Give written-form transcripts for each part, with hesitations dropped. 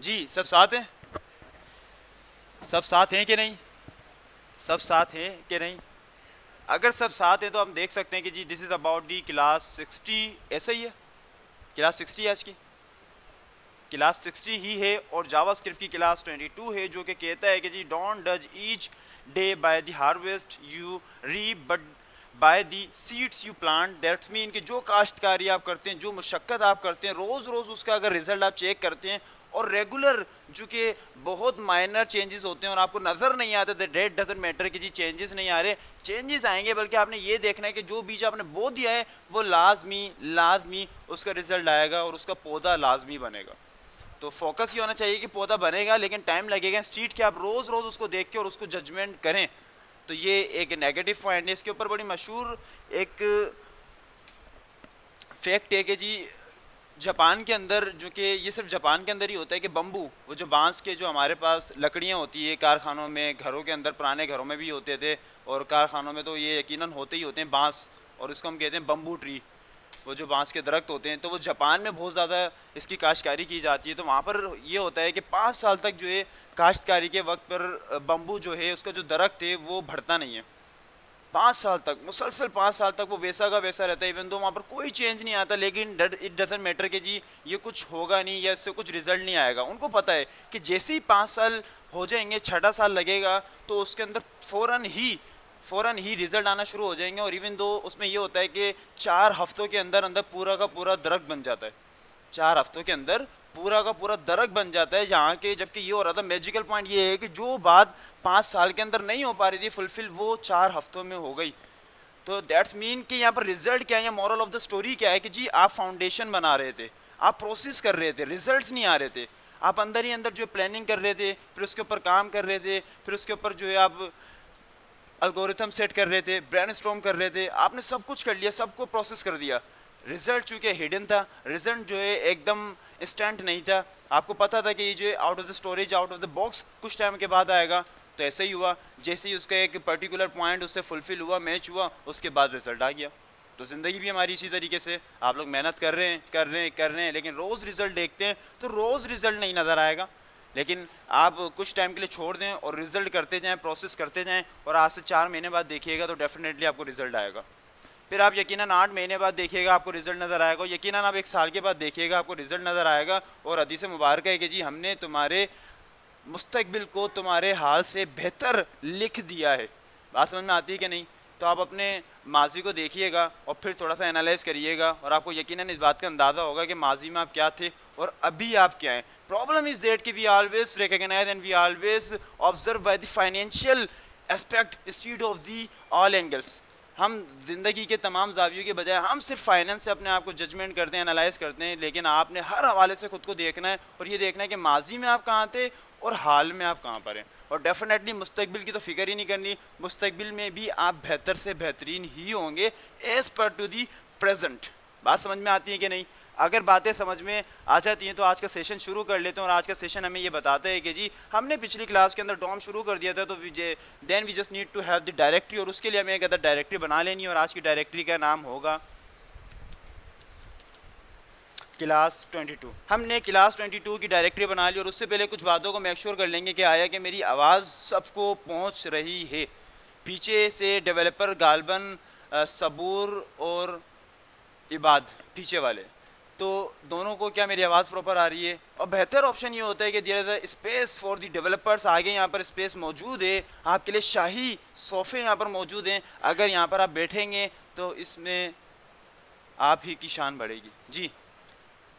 जी सब साथ हैं? सब साथ हैं कि नहीं? सब साथ हैं कि नहीं? अगर सब साथ हैं तो हम देख सकते हैं कि जी this is about the class 60, ऐसा ही है, क्लास 60 है आज की, क्लास 60 ही है। और जावास्क्रिप्ट की क्लास 22 है, जो कि कहता है कि जी डोंट जज each day by the harvest you reap but by the seeds you plant. That's mean कि जो काश्तकारी आप करते हैं, जो मुशक्क़त आप करते हैं, रोज़ रोज़ उसका अगर रिजल्ट आप चेक करते हैं और रेगुलर जो कि बहुत माइनर चेंजेस होते हैं और आपको नज़र नहीं आते, द डेट डजंट मैटर कि जी चेंजेस नहीं आ रहे, चेंजेस आएंगे, बल्कि आपने ये देखना है कि जो बीज आपने बो दिया है वो लाजमी लाजमी उसका रिजल्ट आएगा और उसका पौधा लाजमी बनेगा। तो फोकस ये होना चाहिए कि पौधा बनेगा लेकिन टाइम लगेगा, स्ट्रीट के आप रोज रोज उसको देख के और उसको जजमेंट करें। तो ये एक नेगेटिव पॉइंट है। इसके ऊपर बड़ी मशहूर एक फैक्ट है कि जी जापान के अंदर, जो कि ये सिर्फ जापान के अंदर ही होता है, कि बम्बू, वो जो बांस के जो हमारे पास लकड़ियाँ होती है कारखानों में, घरों के अंदर, पुराने घरों में भी होते थे और कारखानों में तो ये यकीनन होते ही होते हैं बांस, और इसको हम कहते हैं बम्बू ट्री, वो जो बांस के दरख्त होते हैं। तो वो जापान में बहुत ज़्यादा इसकी काश्तकारी की जाती है। तो वहाँ पर ये होता है कि 5 साल तक जो है काश्तकारी के वक्त पर बम्बू जो है उसका जो दरख्त है वो बढ़ता नहीं है। 5 साल तक, मुसलसल 5 साल तक वो वैसा का वैसा रहता है, इवन तो वहाँ पर कोई चेंज नहीं आता, लेकिन इट डजेंट मैटर कि जी ये कुछ होगा नहीं या इससे कुछ रिजल्ट नहीं आएगा। उनको पता है कि जैसे ही 5 साल हो जाएंगे, छठा साल लगेगा तो उसके अंदर फ़ौरन ही रिजल्ट आना शुरू हो जाएंगे। और इवन दो उसमें ये होता है कि 4 हफ्तों के अंदर अंदर पूरा का पूरा दरख्त बन जाता है, 4 हफ्तों के अंदर पूरा का पूरा दरख्त बन जाता है। जहाँ के जबकि ये हो रहा था, मैजिकल पॉइंट ये है कि जो बात 5 साल के अंदर नहीं हो पा रही थी फुलफिल, वो 4 हफ्तों में हो गई। तो दैट्स मीन कि यहाँ पर रिजल्ट क्या है, या मॉरल ऑफ द स्टोरी क्या है कि जी आप फाउंडेशन बना रहे थे, आप प्रोसेस कर रहे थे, रिजल्ट्स नहीं आ रहे थे, आप अंदर ही अंदर जो प्लानिंग कर रहे थे, फिर उसके ऊपर काम कर रहे थे, फिर उसके ऊपर जो है आप अल्गोरिथम सेट कर रहे थे, ब्रेनस्टॉर्म कर रहे थे, आपने सब कुछ कर लिया, सबको प्रोसेस कर दिया। रिजल्ट चूंकि हिडन था, रिजल्ट जो है एकदम इंस्टेंट नहीं था, आपको पता था कि ये जो है out of the storage, out of the box कुछ टाइम के बाद आएगा। तो ऐसे ही हुआ, जैसे ही उसका एक पर्टिकुलर पॉइंट उससे फुलफिल हुआ, मैच हुआ, उसके बाद रिजल्ट आ गया। तो ज़िंदगी भी हमारी इसी तरीके से, आप लोग मेहनत कर रहे हैं कर रहे हैं कर रहे हैं, लेकिन रोज़ रिजल्ट देखते हैं तो रोज़ रिजल्ट नहीं नज़र आएगा। लेकिन आप कुछ टाइम के लिए छोड़ दें और रिजल्ट करते जाएं, प्रोसेस करते जाएं, और आज से 4 महीने बाद देखिएगा तो डेफिनेटली आपको रिजल्ट आएगा। फिर आप यकीनन 8 महीने बाद देखिएगा आपको रिजल्ट नज़र आएगा, यकीनन आप 1 साल के बाद देखिएगा आपको रिजल्ट नज़र आएगा। और हदीस मुबारक है कि जी हमने तुम्हारे मुस्तकबिल को तुम्हारे हाल से बेहतर लिख दिया है। बात समझ में आती है कि नहीं? तो आप अपने माजी को देखिएगा और फिर थोड़ा सा एनालाइज करिएगा और आपको यकीनन इस बात का अंदाज़ा होगा कि माजी में आप क्या थे और अभी आप क्या हैं। प्रॉब्लम इज़ दैट कि we always recognize and we always observe by the financial aspect instead of the all angles. हम ज़िंदगी के तमाम जावियों के बजाय हम सिर्फ फाइनेंस से अपने आप को जजमेंट करते हैं, एनालाइज करते हैं, लेकिन आपने हर हवाले से खुद को देखना है और ये देखना है कि माजी में आप कहाँ थे और हाल में आप कहाँ पर हैं। और डेफिनेटली मुस्तकबिल की तो फिक्र ही नहीं करनी, मुस्तकबिल में भी आप बेहतर से बेहतरीन ही होंगे as per to the present. बात समझ में आती है कि नहीं? अगर बातें समझ में आ जाती हैं तो आज का सेशन शुरू कर लेते हैं। और आज का सेशन हमें ये बताता है कि जी हमने पिछली क्लास के अंदर डॉम शुरू कर दिया था, तो then we just need to have the directory, और उसके लिए हमें एक अदर डायरेक्टरी बना लेनी है। और आज की डायरेक्टरी का नाम होगा क्लास 22। हमने क्लास 22 की डायरेक्टरी बना ली, और उससे पहले कुछ बातों को मेक श्योर कर लेंगे कि आया कि मेरी आवाज़ सबको पहुंच रही है। पीछे से डेवलपर गालबन, सबूर और इबाद पीछे वाले, तो दोनों को क्या मेरी आवाज़ प्रॉपर आ रही है? और बेहतर ऑप्शन ये होता है कि there is a space for the developers. आगे यहाँ पर स्पेस मौजूद है, आपके लिए शाही सोफ़े यहाँ पर मौजूद हैं। अगर यहाँ पर आप बैठेंगे तो इसमें आप ही की शान बढ़ेगी जी।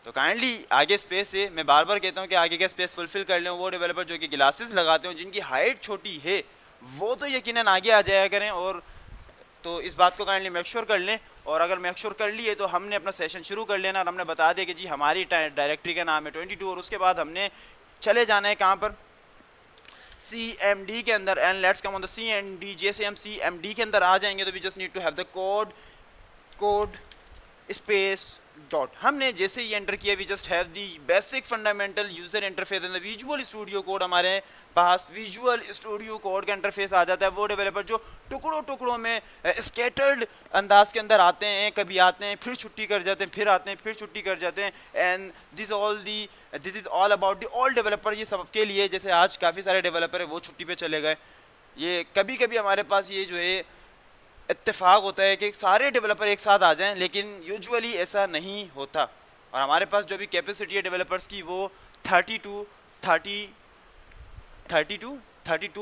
तो काइंडली आगे स्पेस है, मैं बार बार कहता हूँ कि आगे का स्पेस फुलफिल कर लें। वो डेवलपर जो कि ग्लासेस लगाते हो, जिनकी हाइट छोटी है, वो तो यकीनन आगे आ जाया करें। और तो इस बात को काइंडली मेक श्योर कर लें। और अगर मेक श्योर कर लिए तो हमने अपना सेशन शुरू कर लेना, और हमने बता दिया कि जी हमारी डायरेक्टरी का नाम है 22। और उसके बाद हमने चले जाना है कहाँ पर? CMD के अंदर। And let's come on the CMD। जैसे हम CMD के अंदर आ जाएंगे तो we just need to have the code space dot. हमने जैसे ही एंटर किया we just have the basic fundamental user interface in the visual studio code. हमारे पास विजुअल स्टूडियो कोड का इंटरफेस आ जाता है। वो डेवलपर जो टुकड़ों टुकड़ों में स्कैटर्ड अंदाज के अंदर आते हैं, कभी आते हैं फिर छुट्टी कर जाते हैं, फिर आते हैं फिर छुट्टी कर जाते हैं, and this is all about the all developer. ये सबके लिए, जैसे आज काफ़ी सारे डेवलपर है वो छुट्टी पे चले गए, ये कभी कभी हमारे पास ये जो है इत्तेफाक होता है कि सारे डेवलपर एक साथ आ जाएं, लेकिन यूजुअली ऐसा नहीं होता। और हमारे पास जो भी कैपेसिटी है डेवलपर्स की वो 32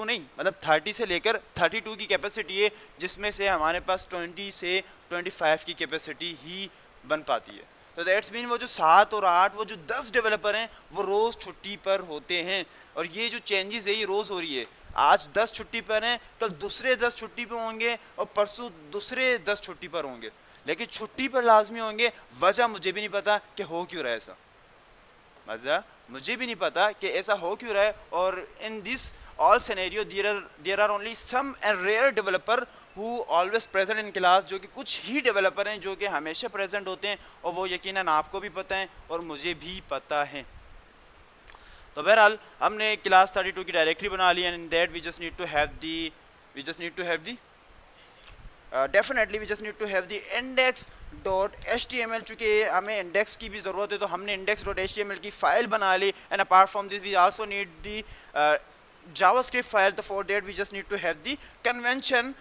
नहीं, मतलब 30 से लेकर 32 की कैपेसिटी है, जिसमें से हमारे पास 20 से 25 की कैपेसिटी ही बन पाती है। तो दैट्स मीन वो जो 7 और 8, वो जो 10 डेवलपर हैं वो रोज़ छुट्टी पर होते हैं। और ये जो चेंजेस है ये रोज़ हो रही है। आज 10 छुट्टी पर हैं, कल दूसरे 10 छुट्टी पर होंगे, और परसों दूसरे 10 छुट्टी पर होंगे, लेकिन छुट्टी पर लाजमी होंगे। वजह मुझे भी नहीं पता कि हो क्यों रहा है ऐसा, वजह मुझे भी नहीं पता कि ऐसा हो क्यों रहा है। और in this all scenario there are only some and rare developer who always present in class, जो कि कुछ ही डेवलपर हैं जो कि हमेशा प्रेजेंट होते हैं, और वो यकीनन आपको भी पता है और मुझे भी पता है। तो बहरहाल हमने क्लास 32 की डायरेक्टरी बना ली, and in that we just need to have the definitely we just need to have the index.html। चूँकि हमें इंडेक्स की भी ज़रूरत है तो हमने index.html की फ़ाइल बना ली, and apart from this we also need the JavaScript file. तो for that we just need to have the convention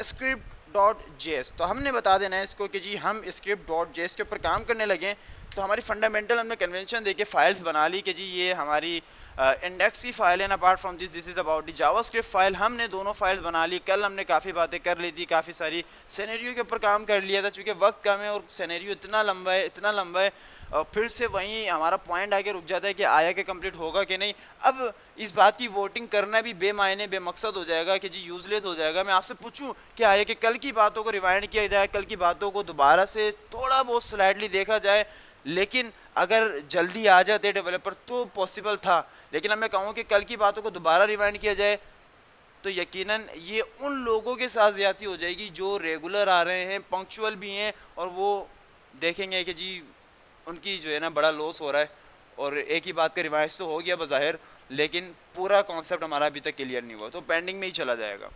script.js। तो हमने बता देना है इसको कि जी हम script.js के ऊपर काम करने लगे। तो हमारी फंडामेंटल हमने कन्वेंशन देके फाइल्स बना ली कि जी ये हमारी इंडेक्स की फाइल है, apart from this is about the JavaScript file. हमने दोनों फाइल्स बना ली। कल हमने काफ़ी बातें कर ली थी, काफ़ी सारी सिनेरियो के ऊपर काम कर लिया था। चूँकि वक्त कम है और सिनेरियो इतना लंबा है, और फिर से वहीं हमारा पॉइंट आके रुक जाता है कि आया कि कंप्लीट होगा कि नहीं। अब इस बात की वोटिंग करना भी बेमायने बेमकसद हो जाएगा कि जी यूजलेस हो जाएगा। मैं आपसे पूछूं कि आया कि कल की बातों को रिवाइंड किया जाए, कल की बातों को दोबारा से थोड़ा बहुत स्लाइडली देखा जाए, लेकिन अगर जल्दी आ जाते डेवलपर तो पॉसिबल था। लेकिन अब मैं कहूँ कि कल की बातों को दोबारा रिवाइंड किया जाए तो यकीनन ये उन लोगों के साथ ज़्यादती हो जाएगी जो रेगुलर आ रहे हैं, पंक्चुअल भी हैं, और वो देखेंगे कि जी उनकी जो है ना बड़ा लॉस हो रहा है। और एक ही बात का रिवाइज तो हो गया बज़ाहिर, लेकिन पूरा कॉन्सेप्ट हमारा अभी तक क्लियर नहीं हुआ, तो पेंडिंग में ही चला जाएगा।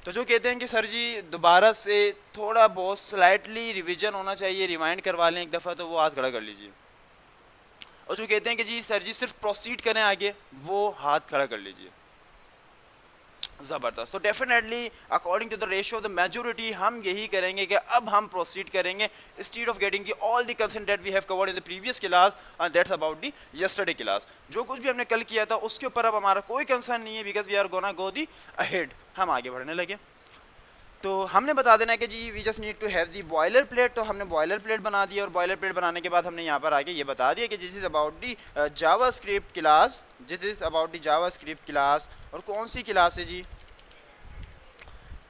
तो जो कहते हैं कि सर जी दोबारा से थोड़ा बहुत स्लाइटली रिवीजन होना चाहिए, रिवाइंड करवा लें एक दफ़ा, तो वो हाथ खड़ा कर लीजिए। और जो कहते हैं कि जी सर जी सिर्फ प्रोसीड करें आगे, वो हाथ खड़ा कर लीजिए। ज़बरदस्त। तो definitely according to the ratio of the majority हम यही करेंगे कि अब हम प्रोसीड करेंगे instead of getting all the consent that we have covered in the previous class, and that's about the yesterday class. जो कुछ भी हमने कल किया था उसके ऊपर अब हमारा कोई कंसर्न नहीं है, because we are gonna go the ahead, हम आगे बढ़ने लगे। तो हमने बता देना है कि जी we just need to have the boiler plate. तो हमने बॉयलर प्लेट बना दिया, और बॉयलर प्लेट बनाने के बाद हमने यहाँ पर आके ये बता दिया कि this is about the JavaScript class, this is about the JavaScript class. और कौन सी क्लास है जी?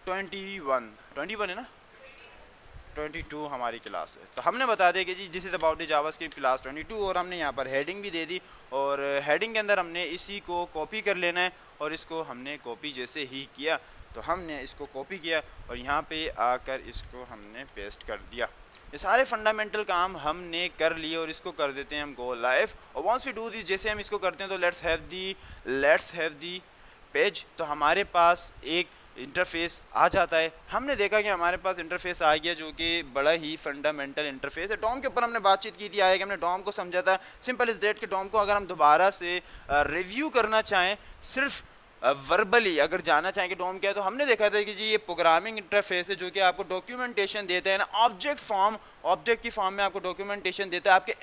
21 है ना, 22 हमारी क्लास है। तो हमने बता दिया कि जी this is about the JavaScript class 22, और हमने यहाँ पर हेडिंग भी दे दी, और हेडिंग के अंदर हमने इसी को कॉपी कर लेना है। और इसको हमने कॉपी जैसे ही किया तो हमने इसको कॉपी किया और यहाँ पे आकर इसको हमने पेस्ट कर दिया। ये सारे फंडामेंटल काम हमने कर लिए, और इसको कर देते हैं हम गो लाइव। और वंस वी डू दिस, जैसे हम इसको करते हैं तो लेट्स हैव दी पेज। तो हमारे पास एक इंटरफेस आ जाता है। हमने देखा कि हमारे पास इंटरफेस आ गया जो कि बड़ा ही फंडामेंटल इंटरफेस है। डॉम के ऊपर हमने बातचीत की थी, आया कि हमने डॉम को समझा था सिंपल इज डेट के डॉम को अगर हम दोबारा से रिव्यू करना चाहें, सिर्फ वर्बली अगर जाना चाहें कि डॉम क्या है, तो हमने देखा था कि जी ये प्रोग्रामिंग इंटरफेस है जो कि आपको डॉक्यूमेंटेशन देता है ना, ऑब्जेक्ट की फॉर्म में आपको डॉक्यूमेंटेशन देता है आपके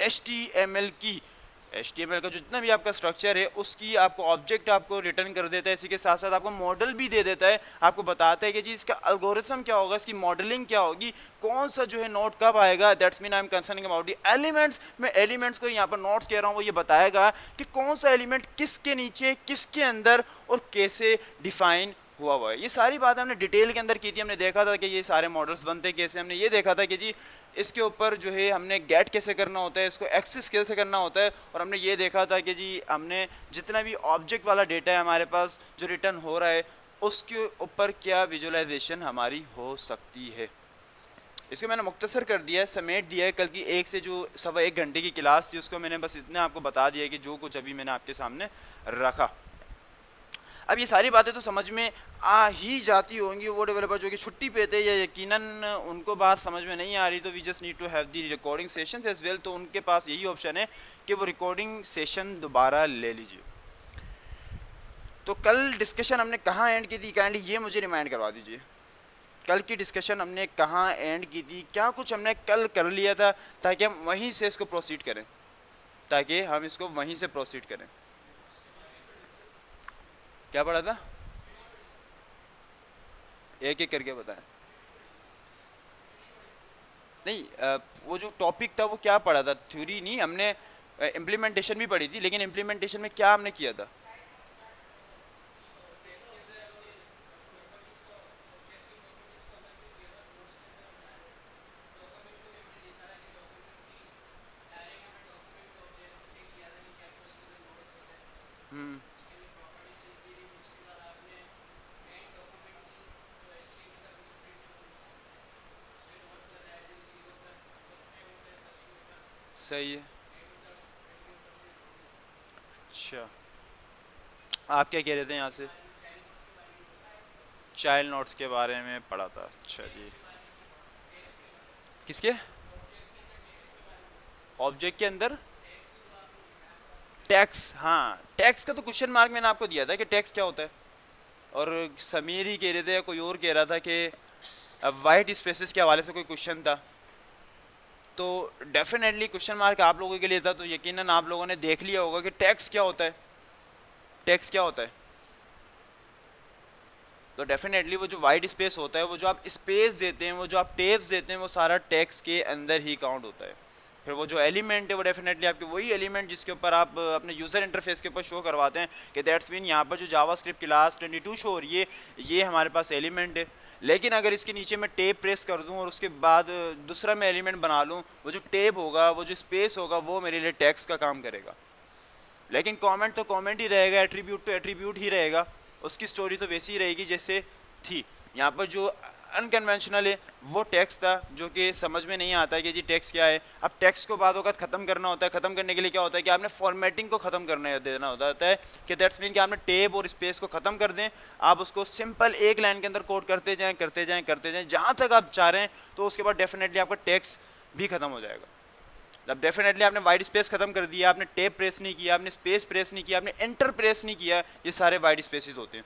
HTML का जो जितना भी आपका स्ट्रक्चर है उसकी आपको ऑब्जेक्ट आपको रिटर्न कर देता है। इसी के साथ साथ आपको मॉडल भी दे देता है, आपको बताता है कि जी इसका एल्गोरिथम क्या होगा, इसकी मॉडलिंग क्या होगी, कौन सा जो है नोट कब आएगा। That's mean I am concerning about the elements. मैं एलिमेंट्स को यहाँ पर नोट्स कह रहा हूँ, वो ये बताएगा कि कौन सा एलिमेंट किसके नीचे किसके अंदर और कैसे डिफाइन हुआ है। ये सारी बात हमने डिटेल के अंदर की थी। हमने देखा था कि ये सारे मॉडल्स बनते कैसे, हमने ये देखा था कि जी इसके ऊपर जो है हमने गेट कैसे करना होता है, इसको एक्सेस कैसे करना होता है, और हमने ये देखा था कि जी हमने जितना भी ऑब्जेक्ट वाला डेटा है हमारे पास जो रिटर्न हो रहा है उसके ऊपर क्या विजुअलाइजेशन हमारी हो सकती है। इसको मैंने मुख्तसर कर दिया है, समेट दिया है। कल की 1 से जो 1.25 घंटे की क्लास थी उसको मैंने बस इतना आपको बता दिया कि जो कुछ अभी मैंने आपके सामने रखा। अब ये सारी बातें तो समझ में आ ही जाती होंगी। वो डेवलपर जो कि छुट्टी पे थे या यकीनन उनको बात समझ में नहीं आ रही, तो we just need to have the recording sessions as well. तो उनके पास यही ऑप्शन है कि वो रिकॉर्डिंग सेशन दोबारा ले लीजिए। तो कल डिस्कशन हमने कहाँ एंड की थी, काइंडली ये मुझे रिमाइंड करवा दीजिए। कल की डिस्कशन हमने कहाँ एंड की थी, क्या कुछ हमने कल कर लिया था, ताकि हम वहीं से इसको प्रोसीड करें, ताकि हम इसको वहीं से प्रोसीड करें। क्या पढ़ा था, एक एक करके बताएं। नहीं वो जो टॉपिक था वो क्या पढ़ा था, थ्योरी नहीं, हमने इम्प्लीमेंटेशन भी पढ़ी थी, लेकिन इम्प्लीमेंटेशन में क्या हमने किया था। हम्म, सही है। अच्छा, आप क्या कह रहे थे यहाँ से, चाइल्ड नोट्स के बारे में पढ़ा था। अच्छा जी, किसके, ऑब्जेक्ट के अंदर टैक्स। हाँ, टैक्स का तो क्वेश्चन मार्क मैंने आपको दिया था कि टैक्स क्या होता है, और समीर ही कह रहे थे या कोई और कह रहा था कि वाइट स्पेसिस के हवाले से कोई क्वेश्चन था। तो डेफिनेटली क्वेश्चन मार्क आप लोगों के लिए था, तो यकीनन आप लोगों ने देख लिया होगा कि टैक्स क्या होता है, टैक्स क्या होता है। तो डेफिनेटली वो जो वाइट स्पेस होता है, वो जो आप स्पेस देते हैं, वो जो आप टेप्स देते हैं, वो सारा टैक्स के अंदर ही काउंट होता है। फिर वो जो एलिमेंट है वो डेफिनेटली आपके वही एलिमेंट जिसके ऊपर आप अपने यूज़र इंटरफेस के ऊपर शो करवाते हैं कि दैट्स मीन यहाँ पर जो जावास्क्रिप्ट क्लास 22 शो हो रही है, ये हमारे पास एलिमेंट है। लेकिन अगर इसके नीचे मैं टेप प्रेस कर दूं और उसके बाद दूसरा मैं एलिमेंट बना लूं, वो जो टेप होगा, वो जो स्पेस होगा, वो मेरे लिए टैक्स का काम करेगा। लेकिन कमेंट तो कमेंट ही रहेगा, एट्रीब्यूट तो एट्रीब्यूट ही रहेगा, उसकी स्टोरी तो वैसी ही रहेगी जैसे थी। यहाँ पर जो अनकन्वेंशनल है वो टेक्स्ट था, जो कि समझ में नहीं आता है कि जी टेक्स्ट क्या है। अब टेक्स्ट को बाद वक्त ख़त्म करना होता है, ख़त्म करने के लिए क्या होता है कि आपने फॉर्मेटिंग को ख़त्म करने देना होता है कि दैट्स मीन कि आपने टेब और स्पेस को ख़त्म कर दें, आप उसको सिंपल एक लाइन के अंदर कोड करते जाएँ करते जाएँ करते जाएँ जहाँ तक आप चाह रहे हैं, तो उसके बाद डेफिनेटली आपका टेक्स्ट भी ख़त्म हो जाएगा। अब डेफिनेटली आपने वाइट स्पेस खत्म कर दिया, आपने टेप प्रेस नहीं किया, आपने स्पेस प्रेस नहीं किया, आपने एंटर प्रेस नहीं किया, ये सारे वाइट स्पेसेस होते हैं।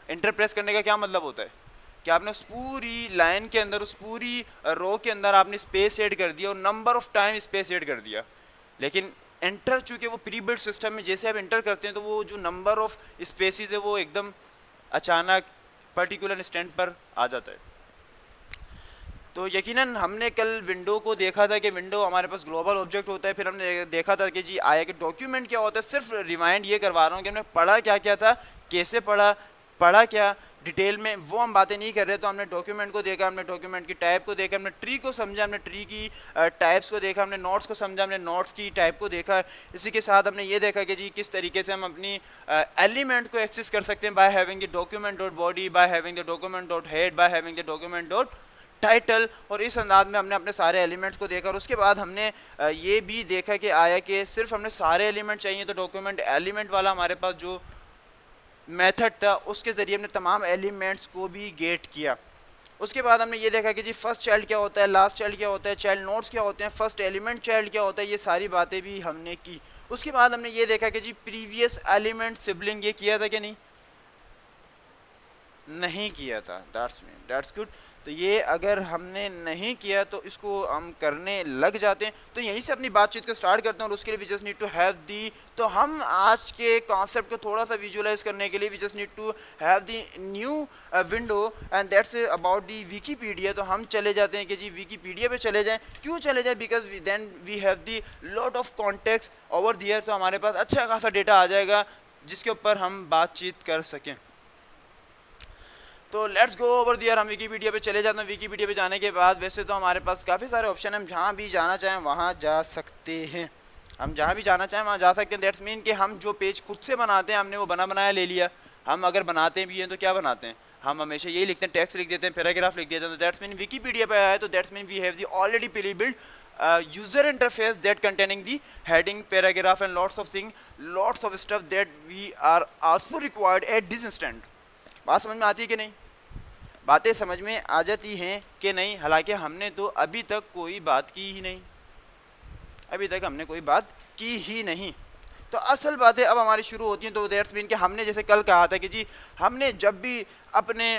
एंटर प्रेस करने का क्या मतलब होता है कि आपने उस पूरी लाइन के अंदर, उस पूरी रो के अंदर आपने स्पेस ऐड कर दिया और number of time space add कर दिया। लेकिन एंटर चूंकि वो प्री बिल्ट सिस्टम में जैसे आप एंटर करते हैं, तो वो जो नंबर ऑफ स्पेसिस है वो एकदम अचानक पर्टिकुलर इंस्टेंट पर आ जाता है। तो यकीनन हमने कल विंडो को देखा था कि विंडो हमारे पास ग्लोबल ऑब्जेक्ट होता है। फिर हमने देखा था कि जी आया कि डॉक्यूमेंट क्या होता है। सिर्फ रिमाइंड ये करवा रहा हूँ कि हमने पढ़ा क्या क्या था, कैसे पढ़ा, पढ़ा क्या डिटेल में, वो हम बातें नहीं कर रहे। तो हमने डॉक्यूमेंट को देखा, हमने डॉक्यूमेंट की टाइप को देखा, हमने ट्री को समझा, हमने ट्री की टाइप्स को देखा, हमने नोट्स को समझा, हमने नोट्स की टाइप को देखा। इसी के साथ हमने ये देखा कि जी किस तरीके से हम अपनी एलिमेंट को एक्सेस कर सकते हैं by having the document dot body, by having the document dot head, by having the document dot title. और इस अंदाज में हमने अपने सारे एलिमेंट्स को देखा। और उसके बाद हमने ये भी देखा कि आया कि सिर्फ हमने सारे एलिमेंट चाहिए, तो डॉक्यूमेंट एलिमेंट वाला हमारे पास जो मेथड था उसके ज़रिए हमने तमाम एलिमेंट्स को भी गेट किया। उसके बाद हमने ये देखा कि जी फर्स्ट चाइल्ड क्या होता है, लास्ट चाइल्ड क्या होता है, चाइल्ड नोड्स क्या होते हैं, फर्स्ट एलिमेंट चाइल्ड क्या होता है, ये सारी बातें भी हमने की। उसके बाद हमने ये देखा कि जी प्रीवियस एलिमेंट सिबलिंग, ये किया था कि नहीं, नहीं किया था। That's good. तो ये अगर हमने नहीं किया तो इसको हम करने लग जाते हैं। तो यहीं से अपनी बातचीत को स्टार्ट करते हैं और उसके लिए we just need to have the, तो हम आज के कॉन्सेप्ट को थोड़ा सा विजुअलाइज करने के लिए we just need to have the new window and that's about the Wikipedia. तो हम चले जाते हैं कि जी विकीपीडिया पे चले जाएं। क्यों चले जाएं? Because then we have the lot of context over there. तो हमारे पास अच्छा खासा डेटा आ जाएगा जिसके ऊपर हम बातचीत कर सकें। तो लेट्स गो ओवर दियर। हम विकीपीडिया पे चले जाते हैं। विकीपीडिया पे जाने के बाद वैसे तो हमारे पास काफ़ी सारे ऑप्शन हैं, हम जहाँ भी जाना चाहें वहाँ जा सकते हैं। हम जहाँ भी जाना चाहें वहाँ जा सकते हैं। दैट्स मीन कि हम जो पेज खुद से बनाते हैं, हमने वो बना बनाया ले लिया। हम अगर बनाते भी हैं तो क्या बनाते हैं, हम हमेशा यही लिखते हैं, टेक्स्ट लिख देते हैं, पैराग्राफ लिख देते हैं। तो दैट्स मीन विकीपीडिया पे आया है तो that's mean we have the already pre build user interface that containing the heading, paragraph and lots of things, lots of stuff that we are also required at this instant. बात समझ में आती है कि नहीं? बातें समझ में आ जाती हैं कि नहीं? हालांकि हमने तो अभी तक कोई बात की ही नहीं, अभी तक हमने कोई बात की ही नहीं। तो असल बातें अब हमारी शुरू होती हैं। तो दैट्स मीन कि हमने जैसे कल कहा था कि जी हमने जब भी अपने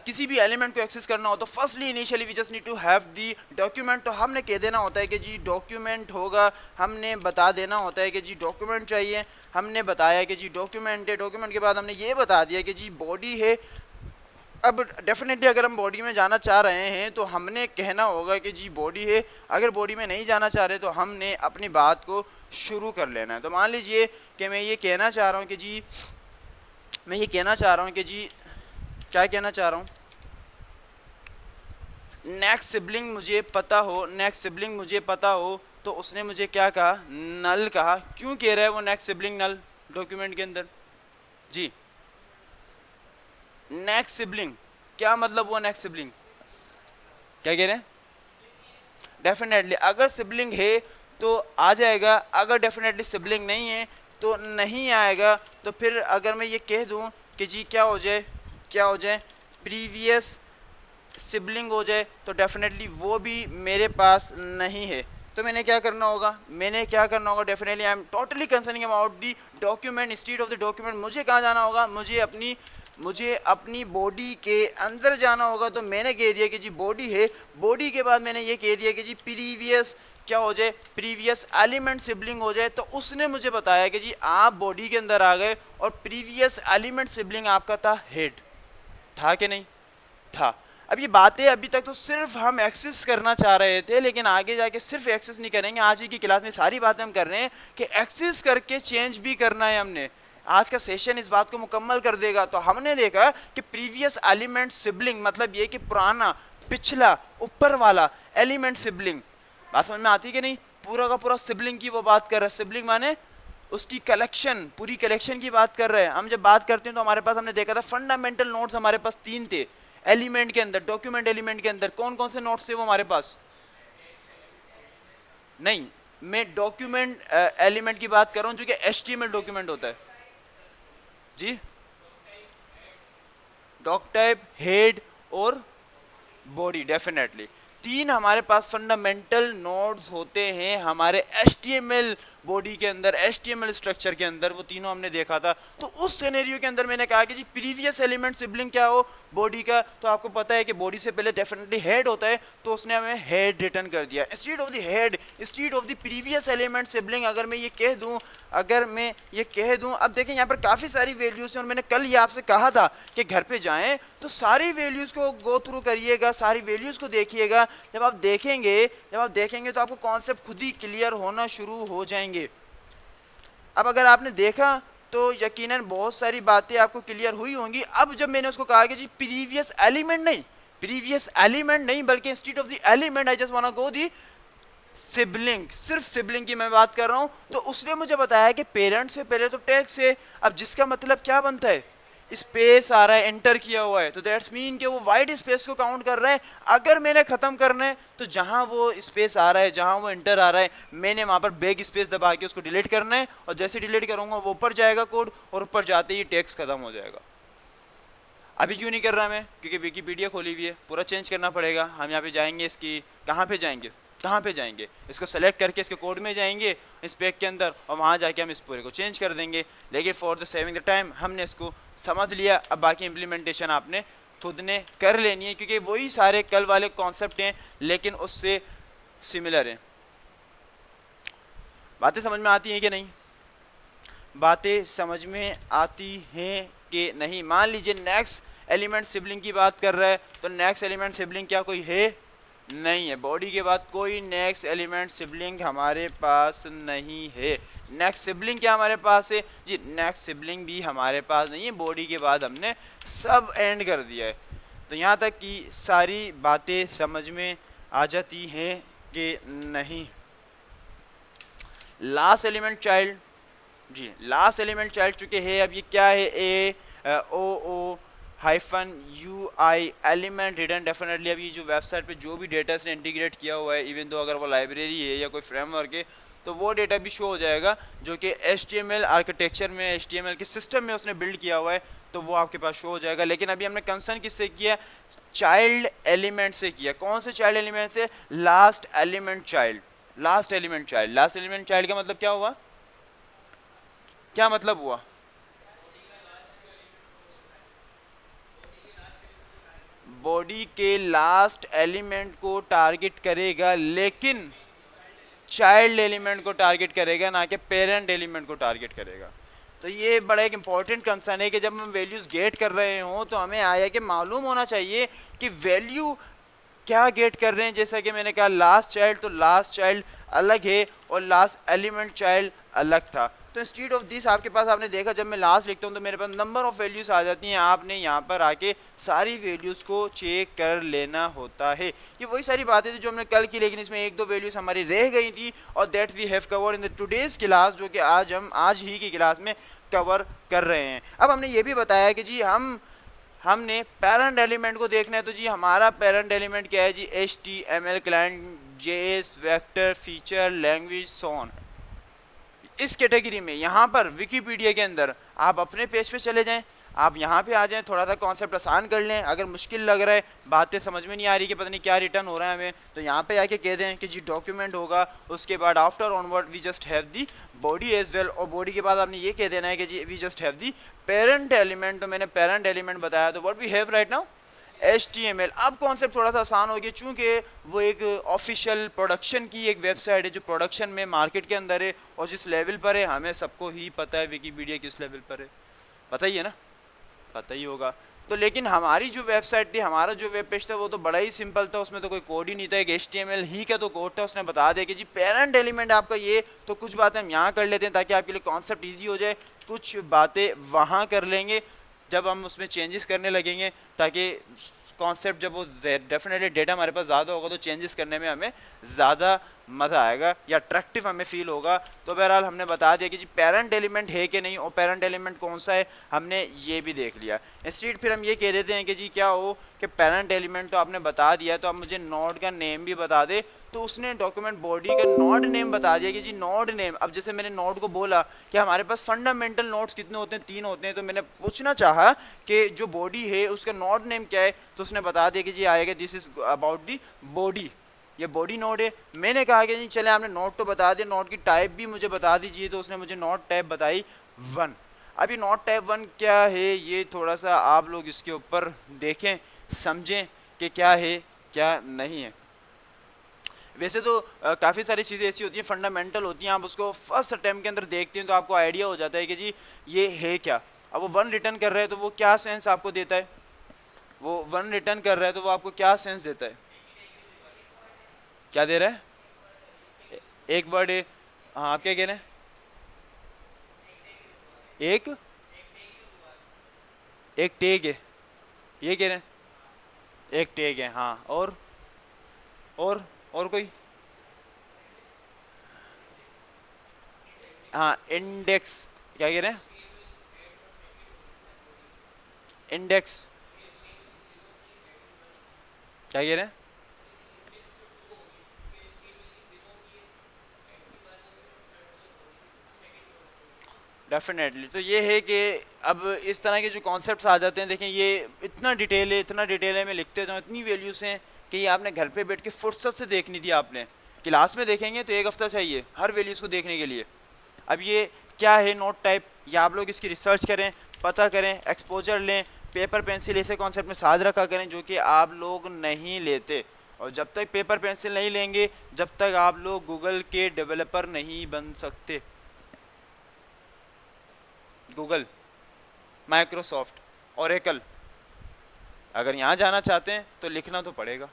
किसी भी एलिमेंट को एक्सेस करना हो तो firstly initially we just need to have the document. तो हमने कह देना होता है कि जी डॉक्यूमेंट होगा, हमने बता देना होता है कि जी डॉक्यूमेंट चाहिए, हमने बताया कि जी डॉक्यूमेंट है। डॉक्यूमेंट के बाद हमने ये बता दिया कि जी बॉडी है। अब डेफिनेटली अगर हम बॉडी में जाना चाह रहे हैं तो हमने कहना होगा कि जी बॉडी है। अगर बॉडी में नहीं जाना चाह रहे तो हमने अपनी बात को शुरू कर लेना है। तो मान लीजिए कि मैं ये कहना चाह रहा हूँ कि जी, मैं ये कहना चाह रहा हूँ कि जी, क्या कहना चाह रहा हूँ, नेक्स्ट सिबलिंग मुझे पता हो, नेक्स्ट सिबलिंग मुझे पता हो। तो उसने मुझे क्या कहा? नल कहा। क्यों कह रहा है वो नेक्स्ट सिबलिंग नल डॉक्यूमेंट के अंदर? जी नेक्स्ट सिबलिंग, क्या मतलब वो नेक्स्ट सिबलिंग? क्या कह रहे हैं? डेफिनेटली अगर सिबलिंग है तो आ जाएगा, अगर डेफिनेटली सिबलिंग नहीं है तो नहीं आएगा। तो फिर अगर मैं ये कह दूं कि जी क्या हो जाए, क्या हो जाए, प्रीवियस सिबलिंग हो जाए, तो डेफिनेटली वो भी मेरे पास नहीं है। तो मैंने क्या करना होगा, मैंने क्या करना होगा, definitely I am totally concerning about the document instead of the document. मुझे कहाँ जाना होगा? मुझे अपनी बॉडी के अंदर जाना होगा। तो मैंने कह दिया कि जी बॉडी है। बॉडी के बाद मैंने ये कह दिया कि जी प्रीवियस क्या हो जाए, प्रीवियस एलिमेंट सिबलिंग हो जाए। तो उसने मुझे बताया कि जी आप बॉडी के अंदर आ गए और प्रीवियस एलिमेंट सिबलिंग आपका था हेड। था कि नहीं था? अब ये बातें अभी तक तो सिर्फ हम एक्सेस करना चाह रहे थे, लेकिन आगे जाके सिर्फ एक्सेस नहीं करेंगे। आज ही की क्लास में सारी बातें हम कर रहे हैं कि एक्सेस करके चेंज भी करना है हमने। आज का सेशन इस बात को मुकम्मल कर देगा। तो हमने देखा कि प्रीवियस एलिमेंट सिबलिंग मतलब ये कि पुराना, पिछला, ऊपर वाला एलिमेंट सिबलिंग। बात समझ में आती कि नहीं? पूरा का पूरा सिबलिंग की वो बात कर रहा है। सिबलिंग माने उसकी कलेक्शन, पूरी कलेक्शन की बात कर रहे हैं। हम जब बात करते हैं तो हमारे पास, हमने देखा था फंडामेंटल नोड्स हमारे पास 3 थे एलिमेंट के अंदर, डॉक्यूमेंट एलिमेंट के अंदर। कौन कौन से नोड्स थे वो हमारे पास? नहीं, मैं डॉक्यूमेंट एलिमेंट की बात कर रहा हूं जो कि HTML डॉक्यूमेंट होता है। जी डॉक टाइप, हेड और बॉडी। डेफिनेटली 3 हमारे पास फंडामेंटल नोड्स होते हैं हमारे HTML बॉडी के अंदर, HTML स्ट्रक्चर के अंदर। वो तीनों हमने देखा था। तो उस सिनेरियो के अंदर मैंने कहा कि जी प्रीवियस एलिमेंट सिबलिंग क्या हो, बॉडी का। तो आपको पता है कि बॉडी से पहले डेफिनेटली हेड होता है, तो उसने हमें हेड रिटर्न कर दिया। Instead of the head, instead of the previous element sibling, अगर मैं ये कह दूं, अगर मैं ये कह दूं, अब देखें यहाँ पर काफ़ी सारी वैल्यूज हैं और मैंने कल ये आपसे कहा था कि घर पे जाएं तो सारी वैल्यूज़ को गो थ्रू करिएगा, सारी वैल्यूज़ को देखिएगा। जब आप देखेंगे तो आपको कॉन्सेप्ट खुद ही क्लियर होना शुरू हो जाएंगे। अब अगर आपने देखा तो यकीनन बहुत सारी बातें आपको क्लियर हुई होंगी। अब जब मैंने उसको कहा कि जी प्रीवियस एलिमेंट नहीं बल्कि instead of the element I just want to go the sibling, सिर्फ सिबलिंग की मैं बात कर रहा हूं। तो उसने मुझे बताया कि पेरेंट से पहले तो टेक्स्ट है। अब जिसका मतलब क्या बनता है, स्पेस आ रहा है, एंटर किया हुआ है, तो दैट्स मीन कि वो वाइड स्पेस को काउंट कर रहा है। अगर मैंने खत्म करना है तो जहां वो स्पेस आ रहा है, जहां वो एंटर आ रहा है, मैंने वहां पर बैक स्पेस दबा के उसको डिलीट करना है। और जैसे डिलीट करूंगा वो ऊपर जाएगा कोड, और ऊपर जाते ही टेक्स्ट खत्म हो जाएगा। अभी क्यों नहीं कर रहा मैं? क्योंकि विकीपीडिया खोली हुई है, पूरा चेंज करना पड़ेगा। हम यहाँ पे जाएंगे, इसकी कहाँ पे जाएंगे, इसको सेलेक्ट करके इसके कोड में जाएंगे स्पेक के अंदर, और वहाँ जाके हम इस पूरे को चेंज कर देंगे। लेकिन for the saving the time हमने इसको समझ लिया। अब बाकी इम्प्लीमेंटेशन आपने खुद ने कर लेनी है, क्योंकि वही सारे कल वाले कॉन्सेप्ट हैं लेकिन उससे सिमिलर हैं। बातें समझ में आती हैं कि नहीं? बातें समझ में आती हैं कि नहीं? मान लीजिए नेक्स्ट एलिमेंट सिबलिंग की बात कर रहा है, तो नेक्स्ट एलिमेंट सिबलिंग क्या कोई है? नहीं है। बॉडी के बाद कोई नेक्स्ट एलिमेंट सिबलिंग हमारे पास नहीं है। नेक्स्ट सिबलिंग क्या हमारे पास है? जी नेक्स्ट सिबलिंग भी हमारे पास नहीं है। बॉडी के बाद हमने सब एंड कर दिया है। तो यहाँ तक कि सारी बातें समझ में आ जाती हैं कि नहीं? लास्ट एलिमेंट चाइल्ड, जी लास्ट एलिमेंट चाइल्ड चुके हैं। अब ये क्या है? ए ओ ओ -ui एलिमेंट रिटर्न डेफिनेटली। अभी जो वेबसाइट पे जो भी डेटा इसने इंटीग्रेट किया हुआ है, इवन तो अगर वो लाइब्रेरी है या कोई फ्रेमवर्क है, तो वो डेटा भी शो हो जाएगा जो कि HTML आर्किटेक्चर में, HTML के सिस्टम में उसने बिल्ड किया हुआ है, तो वो आपके पास शो हो जाएगा। लेकिन अभी हमने कंसर्न किससे किया? चाइल्ड एलिमेंट से किया। कौन से चाइल्ड एलिमेंट से? Last element child. Last element child, last element child का मतलब क्या हुआ? क्या मतलब हुआ? बॉडी के लास्ट एलिमेंट को टारगेट करेगा, लेकिन चाइल्ड एलिमेंट को टारगेट करेगा, ना कि पेरेंट एलिमेंट को टारगेट करेगा। तो ये बड़ा एक इंपॉर्टेंट कंसर्न है कि जब हम वैल्यूज गेट कर रहे हों तो हमें आया कि मालूम होना चाहिए कि वैल्यू क्या गेट कर रहे हैं। जैसा कि मैंने कहा लास्ट चाइल्ड, तो लास्ट चाइल्ड अलग है और लास्ट एलिमेंट चाइल्ड अलग था। तो इंस्टीड ऑफ दिस आपके पास, आपने देखा जब मैं लास्ट लिखता हूँ तो मेरे पास नंबर ऑफ वैल्यूज आ जाती हैं। आपने यहाँ पर आके सारी वैल्यूज को चेक कर लेना होता है। ये वही सारी बातें थी जो हमने कल की, लेकिन इसमें एक दो वैल्यूज हमारी रह गई थी और that we have covered in the today's class, जो कि आज ही की क्लास में कवर कर रहे हैं। अब हमने ये भी बताया कि जी हमने पेरेंट एलिमेंट को देखना है। तो जी हमारा पेरेंट एलिमेंट क्या है? जी HTML client, JS, vector, feature, language, सोन। इस कैटेगरी में यहाँ पर विकिपीडिया के अंदर आप अपने पेज पे चले जाएं, आप यहाँ पे आ जाएं, थोड़ा सा कॉन्सेप्ट आसान कर लें। अगर मुश्किल लग रहा है, बातें समझ में नहीं आ रही कि पता नहीं क्या रिटर्न हो रहा है हमें, तो यहाँ पे आके कह दें कि जी डॉक्यूमेंट होगा, उसके बाद after onward we just have the body as well, और बॉडी के बाद आपने ये कह देना है कि जी we just have the parent element. तो मैंने पेरेंट एलिमेंट बताया, तो what we have right now HTML। अब कॉन्सेप्ट थोड़ा सा आसान हो गया, चूंकि वो एक ऑफिशियल प्रोडक्शन की एक वेबसाइट है जो प्रोडक्शन में मार्केट के अंदर है, और जिस लेवल पर है हमें सबको ही पता है विकिपीडिया किस लेवल पर है, पता ही है ना, पता ही होगा। तो लेकिन हमारी जो वेबसाइट थी, हमारा जो वेब पेज था, वो तो बड़ा ही सिंपल था, उसमें तो कोई कोड ही नहीं था, एक HTML ही का तो कोड था। उसने बता दिया कि जी पेरेंट एलिमेंट आपका ये, तो कुछ बातें हम यहाँ कर लेते हैं ताकि आपके लिए कॉन्सेप्ट ईजी हो जाए, कुछ बातें वहाँ कर लेंगे जब हम उसमें चेंजेस करने लगेंगे, ताकि कॉन्सेप्ट जब वो डेफिनेटली डेटा हमारे पास ज़्यादा होगा तो चेंजेस करने में हमें ज़्यादा मज़ा आएगा या अट्रैक्टिव हमें फील होगा। तो बहरहाल हमने बता दिया कि जी पेरेंट एलिमेंट है कि नहीं, और पेरेंट एलिमेंट कौन सा है हमने ये भी देख लिया। इंस्टीड फिर हम ये कह देते हैं कि जी क्या हो कि पेरेंट एलिमेंट तो आपने बता दिया, तो आप मुझे नोड का नेम भी बता दे। तो उसने डॉक्यूमेंट बॉडी का नोड नेम बता दिया कि जी नोड नेम। अब जैसे मैंने नोड को बोला कि हमारे पास फंडामेंटल नोड्स कितने होते हैं? 3 होते हैं। तो मैंने पूछना चाहा कि जो बॉडी है उसका नोड नेम क्या है, तो उसने बता दिया कि जी आएगा this is about the body, ये बॉडी नोड है। मैंने कहा कि जी चले आपने नोड तो बता दिया, नोड की टाइप भी मुझे बता दीजिए। तो उसने मुझे नोड टाइप बताई 1। अब ये नोड टाइप 1 क्या है, ये थोड़ा सा आप लोग इसके ऊपर देखें, समझें कि क्या है क्या नहीं है। वैसे तो काफ़ी सारी चीज़ें ऐसी होती हैं, फंडामेंटल होती हैं, आप उसको फर्स्ट अटैम्प्ट के अंदर देखते हैं तो आपको आइडिया हो जाता है कि जी ये है क्या। अब वो 1 रिटर्न कर रहे हैं तो वो क्या सेंस आपको देता है? वो 1 रिटर्न कर रहा है तो वो आपको क्या सेंस देता है? क्या दे रहा है? एक वर्ड है। हाँ, आप क्या कह रहे हैं? एक एक टैग है, ये कह रहे हैं? एक टैग है, हाँ। और कोई? हाँ, इंडेक्स। क्या कह रहे हैं? इंडेक्स। क्या कह रहे हैं? डेफिनेटली। तो ये है कि अब इस तरह के जो कॉन्सेप्ट्स आ जाते हैं, देखें ये इतना डिटेल है, इतना डिटेल है, मैं लिखते जाऊँ, इतनी वैल्यूज़ हैं कि ये आपने घर पे बैठ के फुर्सत से देखनी थी। आपने क्लास में देखेंगे तो 1 हफ्ता चाहिए हर वैल्यूज़ को देखने के लिए। अब ये क्या है नोट टाइप, या आप लोग इसकी रिसर्च करें, पता करें, एक्सपोजर लें, पेपर पेंसिल ऐसे कॉन्सेप्ट में साथ रखा करें जो कि आप लोग नहीं लेते। और जब तक पेपर पेंसिल नहीं लेंगे, जब तक आप लोग गूगल के डेवलपर नहीं बन सकते। गूगल, माइक्रोसॉफ्ट, ओरेकल, अगर यहाँ जाना चाहते हैं तो लिखना तो पड़ेगा,